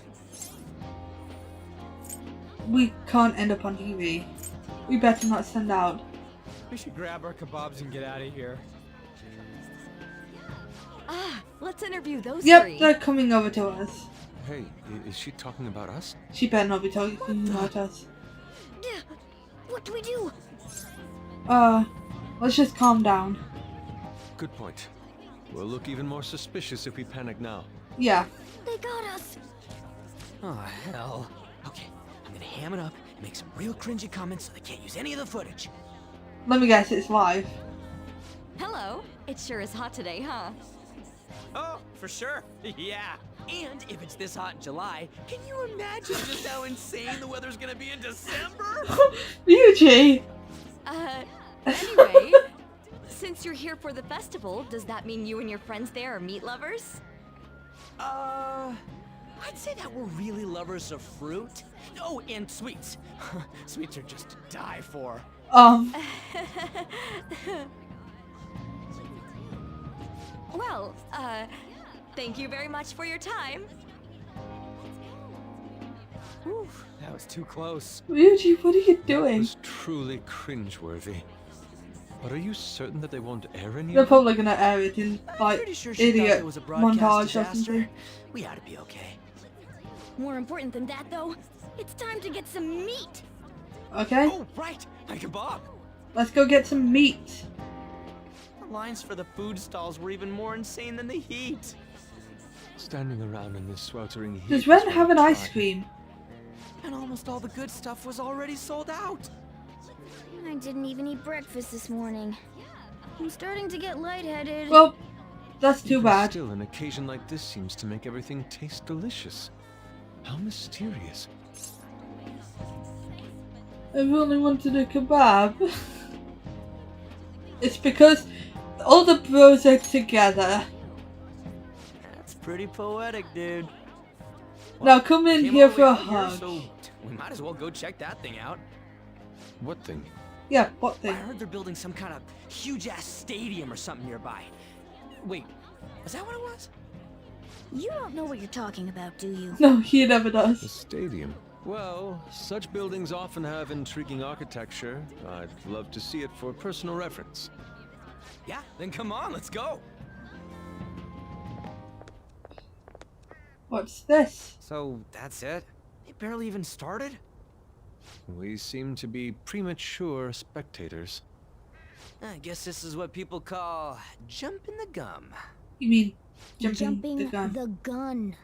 We can't end up on TV. We better not send out. We should grab our kebabs and get out of here. Ah, let's interview those Yep, three. they're coming over to us. Hey, is she talking about us? She better not be talking about us. What do we do? Let's just calm down. Good point. We'll look even more suspicious if we panic now. Yeah. They got us. Oh, hell. Okay, I'm gonna ham it up and make some real cringy comments so they can't use any of the footage. Let me guess, it's live. Hello. It sure is hot today, huh? Oh, for sure. Yeah. And if it's this hot in July, can you imagine just how insane the weather's gonna be in December? Ryuji! Anyway, since you're here for the festival, does that mean you and your friends there are meat lovers? I'd say that we're really lovers of fruit. Oh, and sweets. Sweets are just to die for. Well, thank you very much for your time. Whew, that was too close. Ryuji, what are you That doing? was truly cringeworthy. But are you certain that they won't air any They're of it? probably gonna air it in, like, Pretty sure she thought idiot it was a broadcast montage or disaster. something. We ought to be okay. More important than that, though, it's time to get some meat. Okay? Oh, right, my kebab. Let's go get some meat. The lines for the food stalls were even more insane than the heat. Standing around in this sweltering heat. Does Ren is have what an I'm ice trying. cream? And almost all the good stuff was already sold out. I didn't even eat breakfast this morning. I'm starting to get lightheaded. Well, that's too Even bad. Still, an occasion like this seems to make everything taste delicious. How mysterious. I've only wanted a kebab. It's because all the bros are together. That's pretty poetic, dude. Now come in Came here all the for way a out here, hug. so we might as well go check that thing out. What thing? Yeah, what I thing? heard they're building some kind of huge-ass stadium or something nearby. Wait, is that what it was? You don't know what you're talking about, do you? No, he never The does. stadium. Well, such buildings often have intriguing architecture. I'd love to see it for personal reference. Yeah, then come on, let's go. What's this? So, that's it? They barely even started? We seem to be premature spectators. I guess this is what people call jumping the gum. You mean jumping Jumping the gun? the gun.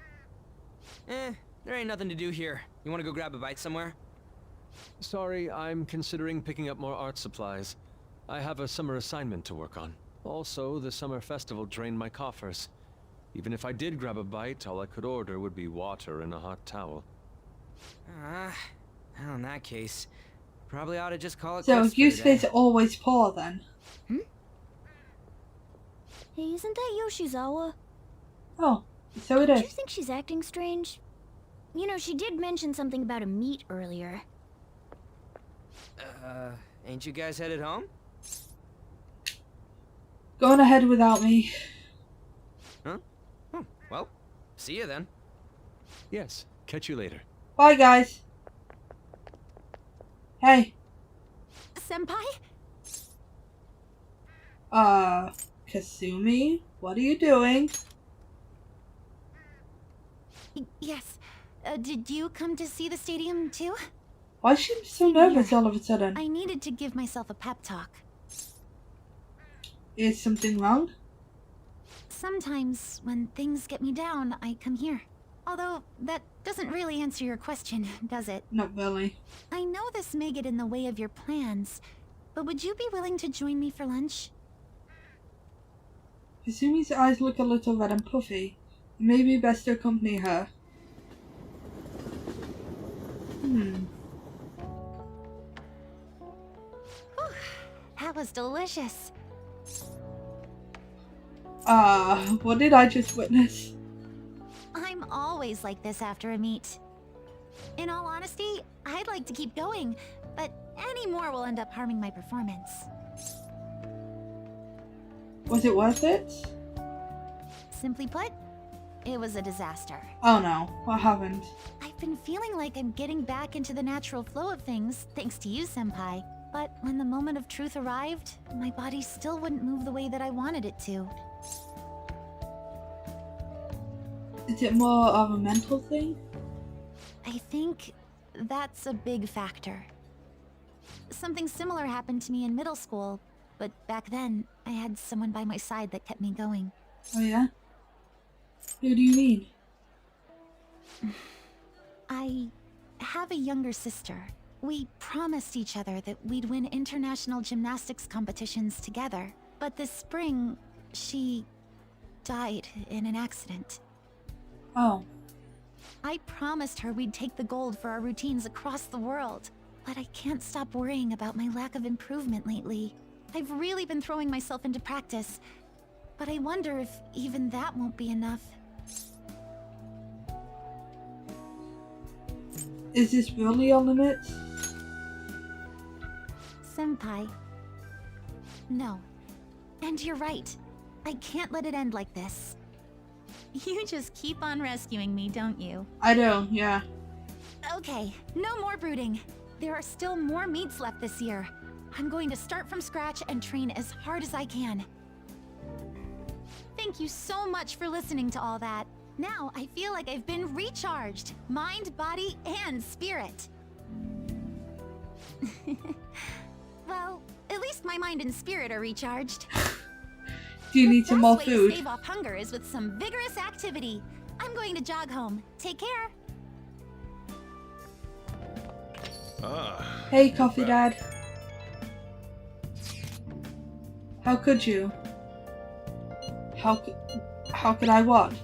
There ain't nothing to do here. You wanna go grab a bite somewhere? Sorry, I'm considering picking up more art supplies. I have a summer assignment to work on. Also, the summer festival drained my coffers. Even if I did grab a bite, all I could order would be water and a hot towel. Well, in that case, probably ought to just call it So quits for Yusuke's today. always poor then? Hey, isn't that Yoshizawa? Oh, so it Do you is. think she's acting strange? You know, she did mention something about a meat earlier. Ain't you guys headed home? Go on ahead without me. Huh? Oh, well, see you then. Yes, catch you later. Bye, guys. Hey. Senpai? Kasumi? What are you doing? Yes. Did you come to see the stadium too? Why is she so nervous all of a sudden? I needed to give myself a pep talk. Is something wrong? Sometimes, when things get me down, I come here. Although, that doesn't really answer your question, does it? Not really. I know this may get in the way of your plans, but would you be willing to join me for lunch? Kasumi's eyes look a little red and puffy. It may be best to accompany her. That was delicious. What did I just witness? I'm always like this after a meet. In all honesty, I'd like to keep going, but any more will end up harming my performance. Was it worth it? Simply put, it was a disaster. Oh no, what happened? I've been feeling like I'm getting back into the natural flow of things, thanks to you, Senpai. But when the moment of truth arrived, my body still wouldn't move the way that I wanted it to. Is it more of a mental thing? I think that's a big factor. Something similar happened to me in middle school, but back then, I had someone by my side that kept me going. Oh yeah? Who do you mean? I have a younger sister. We promised each other that we'd win international gymnastics competitions together. But this spring, she died in an accident. Oh. I promised her we'd take the gold for our routines across the world. But I can't stop worrying about my lack of improvement lately. I've really been throwing myself into practice, but I wonder if even that won't be enough. Is this really on limits? Senpai. No. And you're right. I can't let it end like this. You just keep on rescuing me, don't you? I do, yeah. Okay, no more brooding. There are still more meets left this year. I'm going to start from scratch and train as hard as I can. Thank you so much for listening to all that. Now I feel like I've been recharged. Mind, body, and spirit. Well, at least my mind and spirit are recharged. Do you need some more The best way food? to stave off hunger is with some vigorous activity. I'm going to jog home. Take care. Hey, Coffee Dad. How could you? How could I what?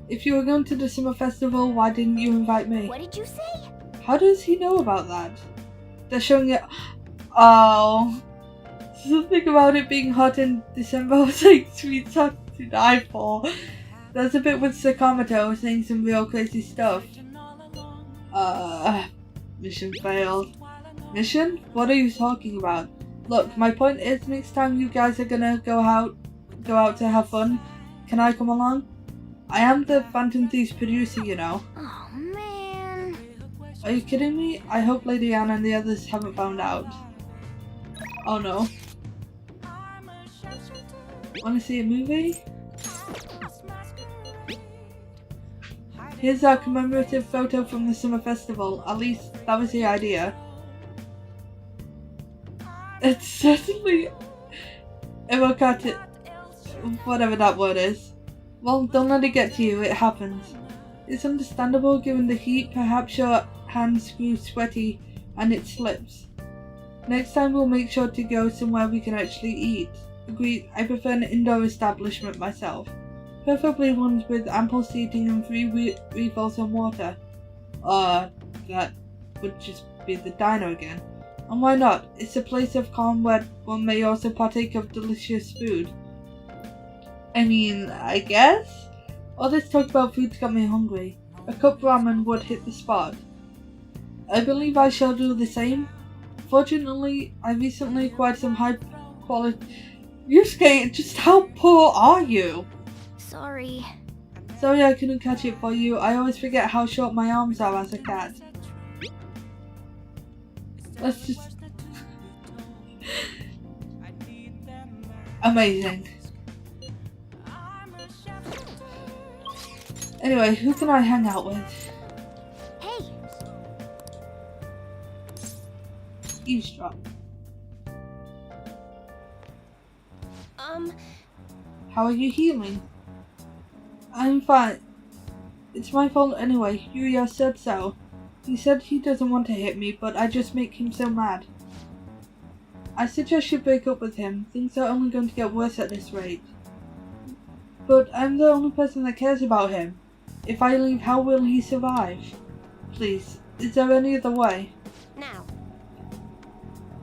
If you were going to the summer festival, why didn't you invite me? What did you say? How does he know about that? They're showing it. Oh. Something about it being hot in December was like sweet stuff to die for. There's a bit with Sakamoto saying some real crazy stuff. Mission failed. Mission? What are you talking about? Look, my point is next time you guys are gonna go out to have fun, can I come along? I am the Phantom Thieves producer, you know. Oh man. Are you kidding me? I hope Lady Anna and the others haven't found out. Oh no. Wanna see a movie? Here's our commemorative photo from the summer festival. At least that was the idea. It's certainly Yukatas, whatever that word is. Well, don't let it get to you, it happens. It's understandable given the heat, perhaps your hands grew sweaty and it slips. Next time we'll make sure to go somewhere we can actually eat. Agreed, I prefer an indoor establishment myself. Preferably ones with ample seating and free refills on water. That would just be the diner again. And why not? It's a place of calm where one may also partake of delicious food. I mean, I guess? All this talk about food's got me hungry. A cup ramen would hit the spot. I believe I shall do the same. Fortunately, I recently acquired some high quality... Yusuke, just how poor are you? Sorry. Sorry I couldn't catch it for you. I always forget how short my arms are as a cat. Let's just... Amazing. Anyway, who can I hang out with? Hey! Eavesdrop. How are you healing? I'm fine. It's my fault anyway. Yuya said so. He said he doesn't want to hit me, but I just make him so mad. I suggest you break up with him. Things are only going to get worse at this rate. But I'm the only person that cares about him. If I leave, how will he survive? Please, is there any other way? Now.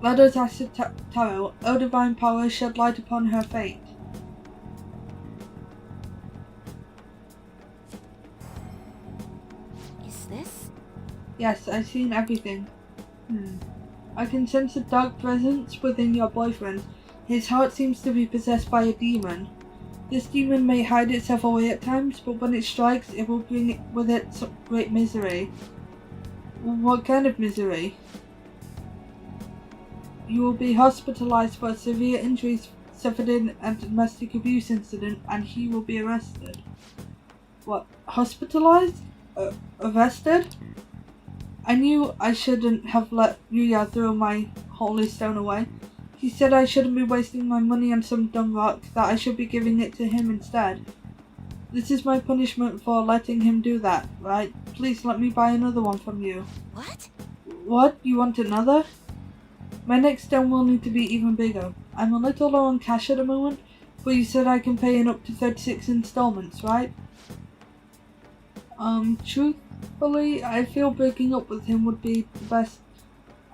Let us ask the Tarot. O divine power, shed light upon her fate. Is this? Yes, I've seen everything. I can sense a dark presence within your boyfriend. His heart seems to be possessed by a demon. This demon may hide itself away at times, but when it strikes, it will bring with it some great misery. What kind of misery? You will be hospitalized for severe injuries suffered in a domestic abuse incident, and he will be arrested. What? Hospitalized? Arrested? I knew I shouldn't have let Yuya throw my holy stone away. He said I shouldn't be wasting my money on some dumb rock, that I should be giving it to him instead. This is my punishment for letting him do that, right? Please let me buy another one from you. What? What? You want another? My next stone will need to be even bigger. I'm a little low on cash at the moment, but you said I can pay in up to 36 installments, right? Truthfully, I feel breaking up with him would be the best.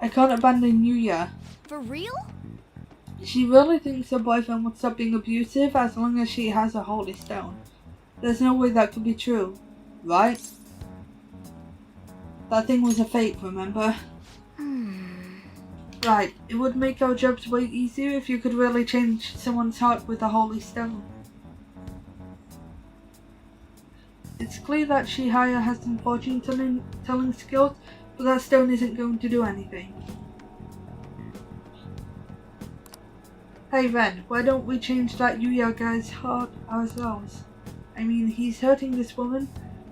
I can't abandon Yuya. For real? She really thinks her boyfriend would stop being abusive as long as she has a holy stone. There's no way that could be true, right? That thing was a fake, remember? Right, it would make our jobs way easier if you could really change someone's heart with a holy stone. It's clear that Shihaya has some fortune-telling skills, but that stone isn't going to do anything. Hey Ren, why don't we change that Yuya guy's heart ourselves? I mean, he's hurting this woman.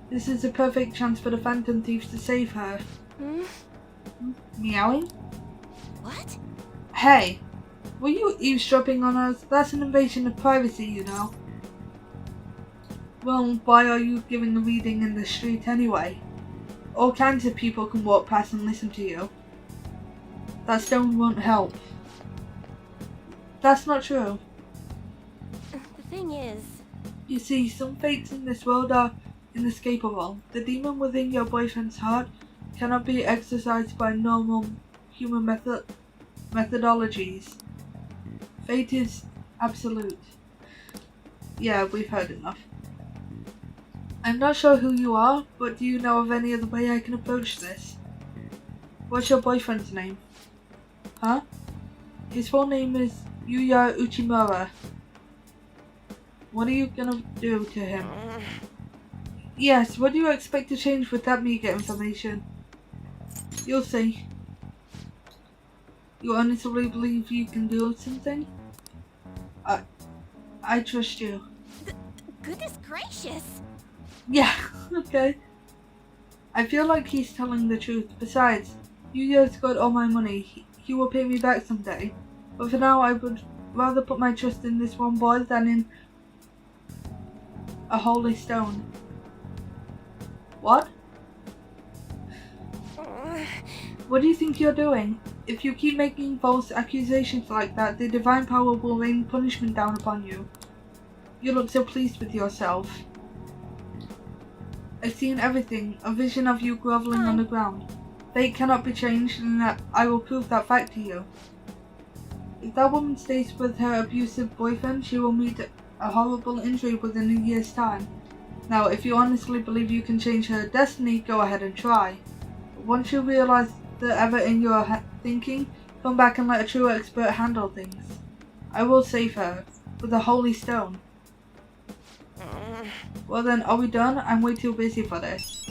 This is a perfect chance for the Phantom Thieves to save her. Meowing? What? Hey, were you eavesdropping on us? That's an invasion of privacy, you know. Well, why are you giving a reading in the street anyway? All kinds of people can walk past and listen to you. That stone won't help. That's not true. The thing is... You see, some fates in this world are inescapable. The demon within your boyfriend's heart cannot be exorcised by normal human methodologies. Fate is absolute. Yeah, we've heard enough. I'm not sure who you are, but do you know of any other way I can approach this? What's your boyfriend's name? Huh? His full name is Yuya Uchimura. What are you gonna do to him? Yes, what do you expect to change with that meager information? You'll see. You honestly believe you can do something? I trust you. Goodness gracious! Yeah, okay. I feel like he's telling the truth. Besides, Yuya's got all my money. He will pay me back someday. But for now, I would rather put my trust in this one boy than in a holy stone. What? What do you think you're doing? If you keep making false accusations like that, the divine power will rain punishment down upon you. You look so pleased with yourself. I've seen everything, a vision of you groveling on the ground. Fate cannot be changed, and I will prove that fact to you. If that woman stays with her abusive boyfriend, she will meet a horrible injury within a year's time. Now, if you honestly believe you can change her destiny, go ahead and try. But once you realize the error in your thinking, come back and let a true expert handle things. I will save her, with a holy stone. Well then, are we done? I'm way too busy for this.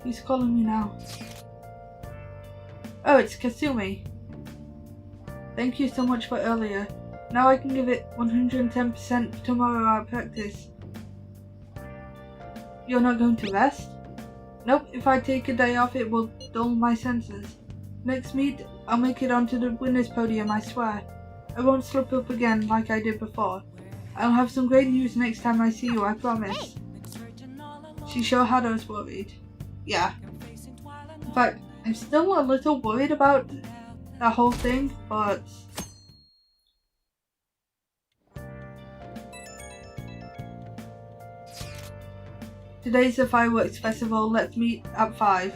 Who's calling me now? Oh, it's Kasumi. Thank you so much for earlier. Now I can give it 110% tomorrow at practice. You're not going to rest? Nope, if I take a day off it will dull my senses. Next meet, I'll make it onto the winner's podium, I swear. I won't slip up again like I did before. I'll have some great news next time I see you, I promise. She sure had us worried. Yeah. In fact, I'm still a little worried about that whole thing, but... Today's the fireworks festival, let's meet at 5.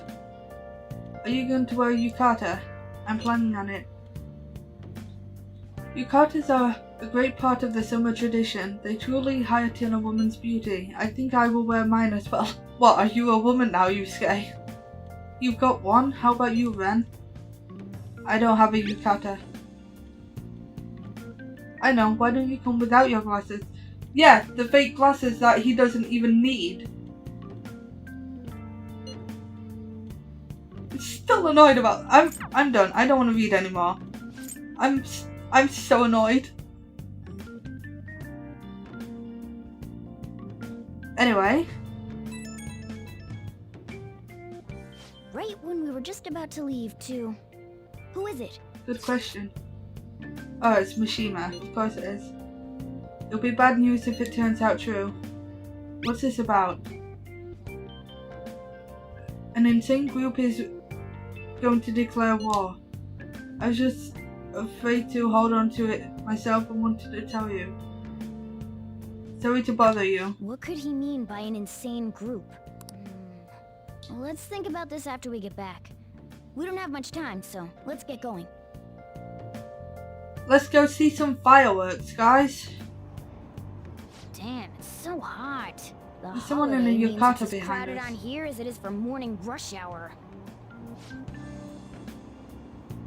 Are you going to wear a yukata? I'm planning on it. Yukatas are a great part of the summer tradition. They truly heighten a woman's beauty. I think I will wear mine as well. What, are you a woman now, Yusuke? You've got one? How about you, Ren? I don't have a yukata. I know, why don't you come without your glasses? Yeah, the fake glasses that he doesn't even need. Still annoyed about. I'm done. I don't want to read anymore. I'm so annoyed. Anyway. Right when we were just about to leave, too. Who is it? Good question. Oh, it's Mishima. Of course it is. It'll be bad news if it turns out true. What's this about? An insane group is going to declare war. I was just afraid to hold on to it myself and wanted to tell you. Sorry to bother you. What could he mean by an insane group? Well, let's think about this after we get back. We don't have much time, so let's get going. Let's go see some fireworks, guys. Damn, it's so hot. There's someone in a yukata behind crowded us. on here as it is for morning rush hour.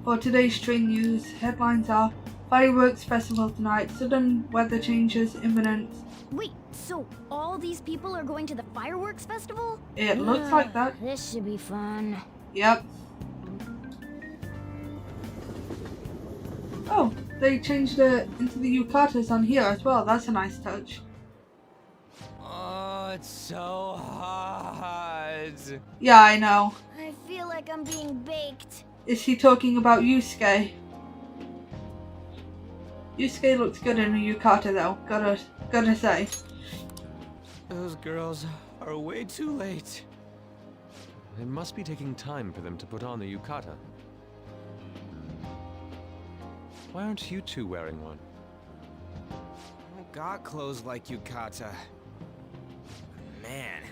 For today's train news, headlines are fireworks festival tonight, sudden weather changes imminent. Wait, so all these people are going to the fireworks festival? It looks like that. This should be fun. Yep. Oh, they changed it into the yukatas on here as well. That's a nice touch. Oh, it's so hot. Yeah, I know. I feel like I'm being baked. Is he talking about Yusuke? Yusuke looks good in a yukata though, gotta say. Those girls are way too late. It must be taking time for them to put on the yukata. Why aren't you two wearing one? I don't got clothes like Yukata. Man,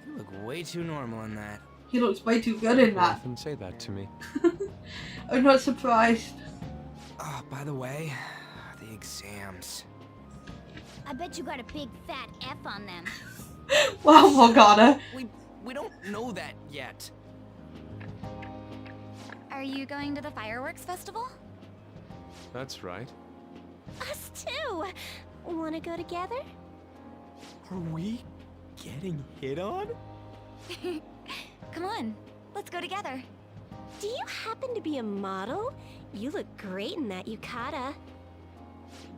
you look way too normal in that. He looks way too good in You that. often say that to me. I'm not surprised. Oh, by the way, the exams. I bet you got a big fat F on them. Wow, Morgana. We don't know that yet. Are you going to the fireworks festival? That's right. Us too! Wanna go together? Are we getting hit on? Come on, let's go together. Do you happen to be a model? You look great in that yukata.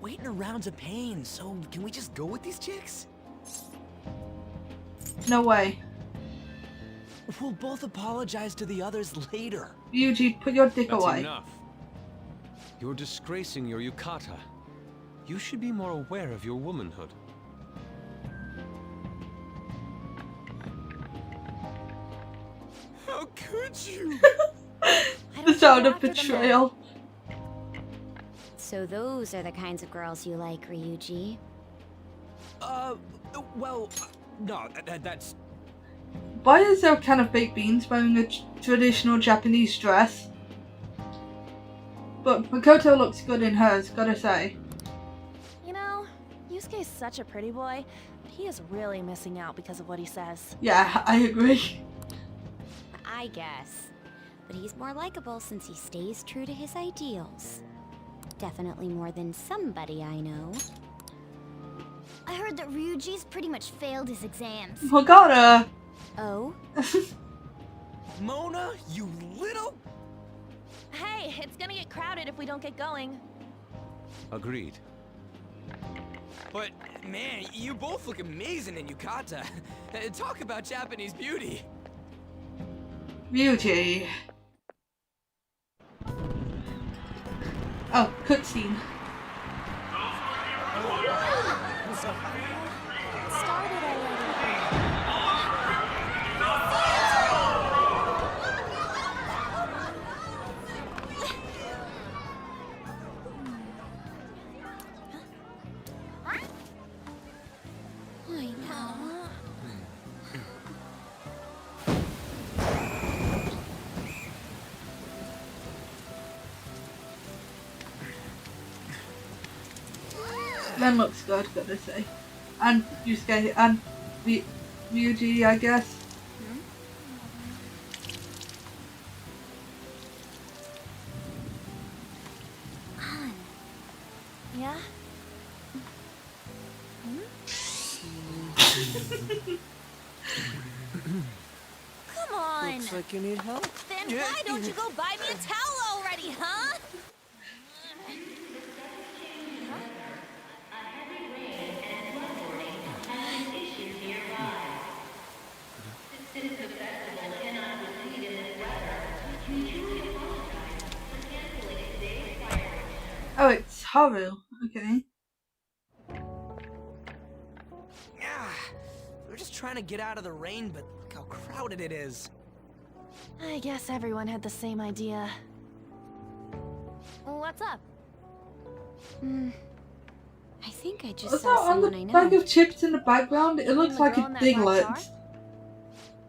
Waiting around's a pain, so can we just go with these chicks? No way. We'll both apologize to the others later. Yuji, put your dick That's away. enough. You're disgracing your yukata. You should be more aware of your womanhood. How could you? The sound of betrayal. So those are the kinds of girls you like, Ryuji. Well, no, that's... Why is there a can of baked beans wearing a traditional Japanese dress? But Makoto looks good in hers, gotta say. You know, Yusuke's such a pretty boy, but he is really missing out because of what he says. Yeah, I agree. I guess. But he's more likable since he stays true to his ideals. Definitely more than somebody I know. I heard that Ryuji's pretty much failed his exams. Morgana! Oh? Mona, you little... Hey, it's gonna get crowded if we don't get going. Agreed. But, man, you both look amazing in yukata. Talk about Japanese beauty. Ryuji. Oh, cutscene. Started already. I know. Len looks good, gotta say. And Yusuke and Ryuji, I guess. Yeah? Come on! Looks like you need help. Then why don't you go buy me a towel already, huh? Oh, it's Haru. Okay. We're just trying to get out of the rain, but look how crowded it is. I guess everyone had the same idea. What's up? I think I just What's saw that on someone I the know. bag of chips in the background? It looks the like girl a in that black Diglett. car?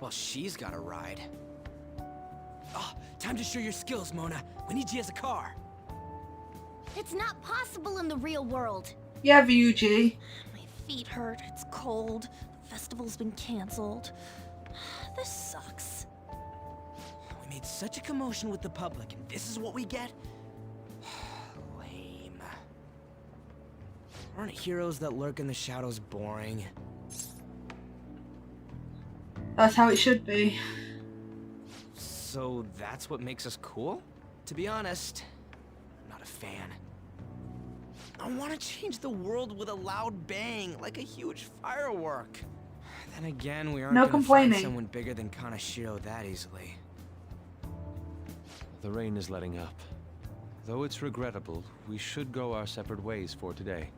Well, she's got a ride. Oh, time to show your skills, Mona. We need you as a car. It's not possible in the real world. Yeah, VUG. My feet hurt, it's cold, the festival's been cancelled. This sucks. We made such a commotion with the public, and this is what we get? Lame. Aren't heroes that lurk in the shadows boring? That's how it should be. So that's what makes us cool? To be honest, I'm not a fan. I want to change the world with a loud bang, like a huge firework. Then again, we aren't No gonna complaining. find someone bigger than Kaneshiro that easily. The rain is letting up. Though it's regrettable, we should go our separate ways for today.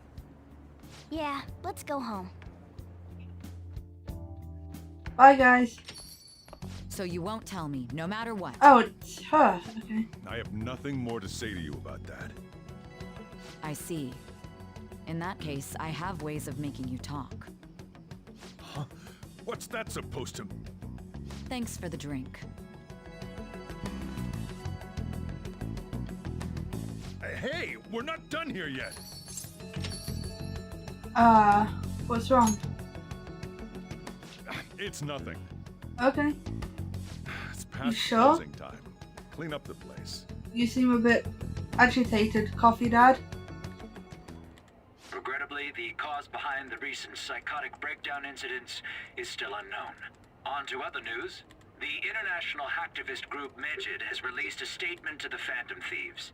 Yeah, let's go home. Bye, guys. So you won't tell me, no matter what. Oh, it's her. Okay. I have nothing more to say to you about that. I see. In that case, I have ways of making you talk. Huh? What's that supposed to... Thanks for the drink. Hey, we're not done here yet. What's wrong? It's nothing. Okay. It's past sure? closing time. Clean up the place. You seem a bit agitated. Coffee, Dad? Regrettably, the cause behind the recent psychotic breakdown incidents is still unknown. On to other news. The international hacktivist group Medjed has released a statement to the Phantom Thieves.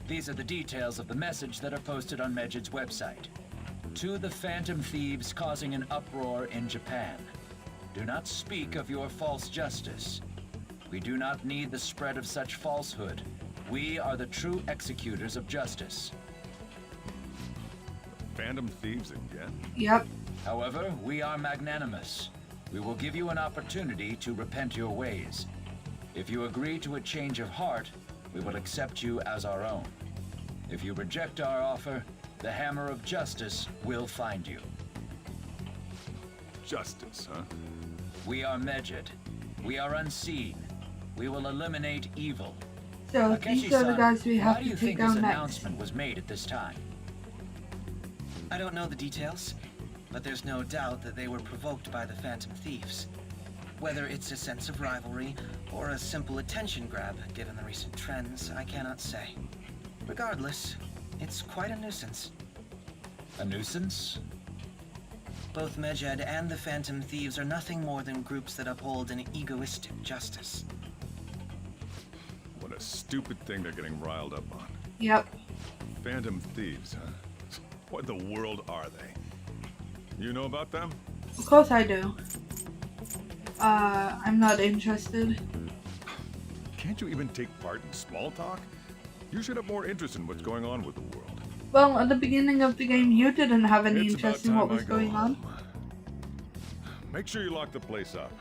These are the details of the message that are posted on Medjed's website. To the Phantom Thieves causing an uproar in Japan. Do not speak of your false justice. We do not need the spread of such falsehood. We are the true executors of justice. Phantom Thieves again? Yep. However, we are magnanimous. We will give you an opportunity to repent your ways. If you agree to a change of heart, we will accept you as our own. If you reject our offer, the hammer of justice will find you. Justice, huh? We are Medjed. We are unseen. We will eliminate evil. So these are the guys we have why do to you take think this down next. announcement was made at this time? I don't know the details, but there's no doubt that they were provoked by the Phantom Thieves. Whether it's a sense of rivalry or a simple attention grab, given the recent trends, I cannot say. Regardless, it's quite a nuisance. A nuisance? Both Medjed and the Phantom Thieves are nothing more than groups that uphold an egoistic justice. What a stupid thing they're getting riled up on. Yep. Phantom Thieves, huh? What in the world are they? You know about them? Of course I do. I'm not interested. Can't you even take part in small talk? You should have more interest in what's going on with the world. Well, at the beginning of the game, you didn't have any It's interest about in what time was I go going on. home. Make sure you lock the place up.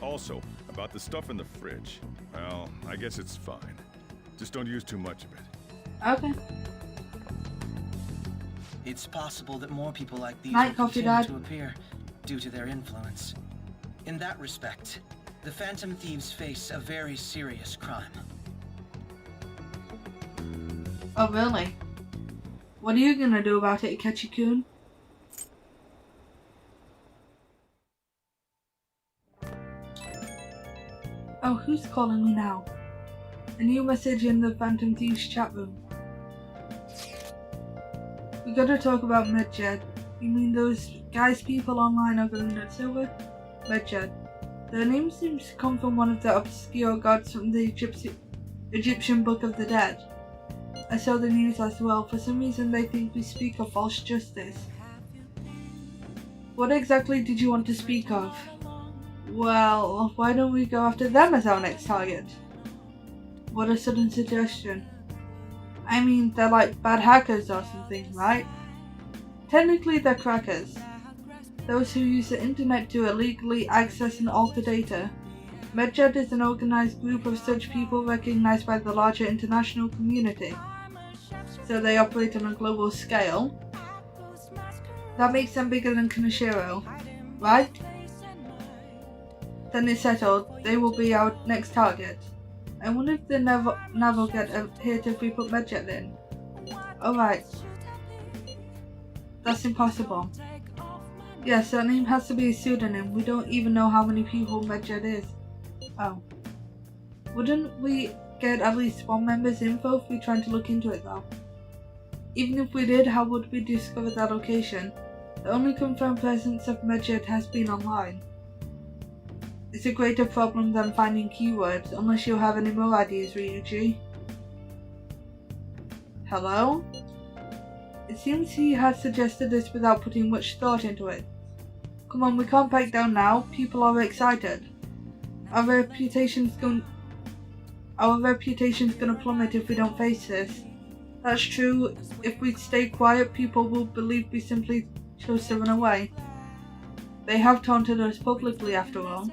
Also, about the stuff in the fridge. Well, I guess it's fine. Just don't use too much of it. Okay. It's possible that more people like these Night, will Coffee continue Dad. to appear due to their influence. In that respect, the Phantom Thieves face a very serious crime. Oh, really? What are you gonna do about it, Ketchy-kun? Oh, who's calling me now? A new message in the Phantom Thieves chat room. We gotta talk about Medjed. You mean those guys people online are going nuts over? Medjed. Their name seems to come from one of the obscure gods from the Egyptian Book of the Dead. I saw the news as well. For some reason they think we speak of false justice. What exactly did you want to speak of? Well, why don't we go after them as our next target? What a sudden suggestion. I mean, they're like bad hackers or something, right? Technically they're crackers. Those who use the internet to illegally access and alter data. Medjed is an organized group of such people recognized by the larger international community. So they operate on a global scale. That makes them bigger than Kaneshiro, right? Then it's settled. They will be our next target. I wonder if the nav will get here if we put Medjed in. Alright. That's impossible. Yes, that name has to be a pseudonym. We don't even know how many people Medjed is. Oh. Wouldn't we get at least one member's info if we tried to look into it though? Even if we did, how would we discover their location? The only confirmed presence of Medjed has been online. It's a greater problem than finding keywords, unless you have any more ideas, Ryuji. Hello? It seems he has suggested this without putting much thought into it. Come on, we can't back down now. People are excited. Our reputation's gonna plummet if we don't face this. That's true. If we stay quiet, people will believe we simply chose to run away. They have taunted us publicly after all.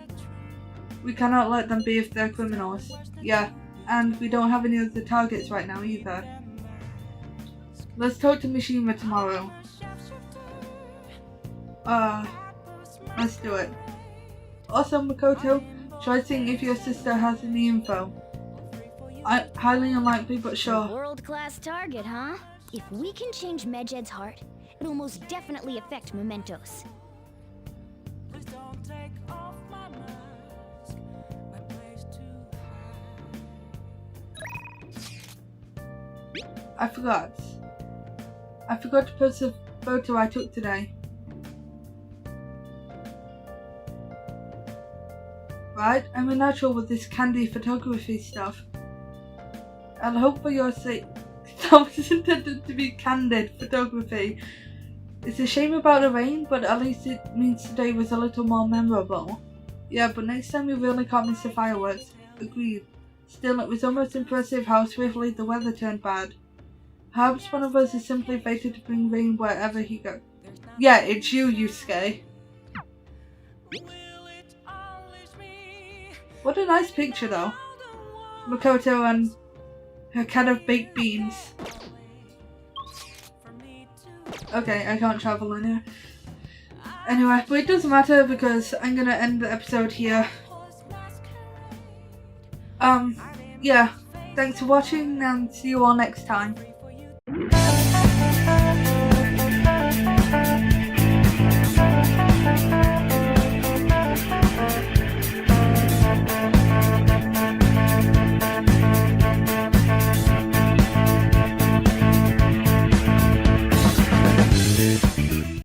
We cannot let them be if they're criminals. Yeah, and we don't have any other targets right now either. Let's talk to Mishima tomorrow. Let's do it. Also, Makoto, try seeing if your sister has any info. Highly unlikely, but sure. World-class target, huh? If we can change Medjed's heart, it'll most definitely affect Mementos. I forgot to post a photo I took today. Right, I'm a natural with this candy photography stuff. I'll hope for your sake that was intended to be candid photography. It's a shame about the rain, but at least it means today was a little more memorable. Yeah, but next time you really can't miss the fireworks. Agreed. Still, it was almost impressive how swiftly the weather turned bad. Perhaps one of us is simply fated to bring rain wherever he goes. Yeah, it's you, Yusuke. What a nice picture though. Makoto and her can of baked beans. Okay, I can't travel in here. Anyway, but it doesn't matter because I'm gonna end the episode here. Yeah, thanks for watching and see you all next time.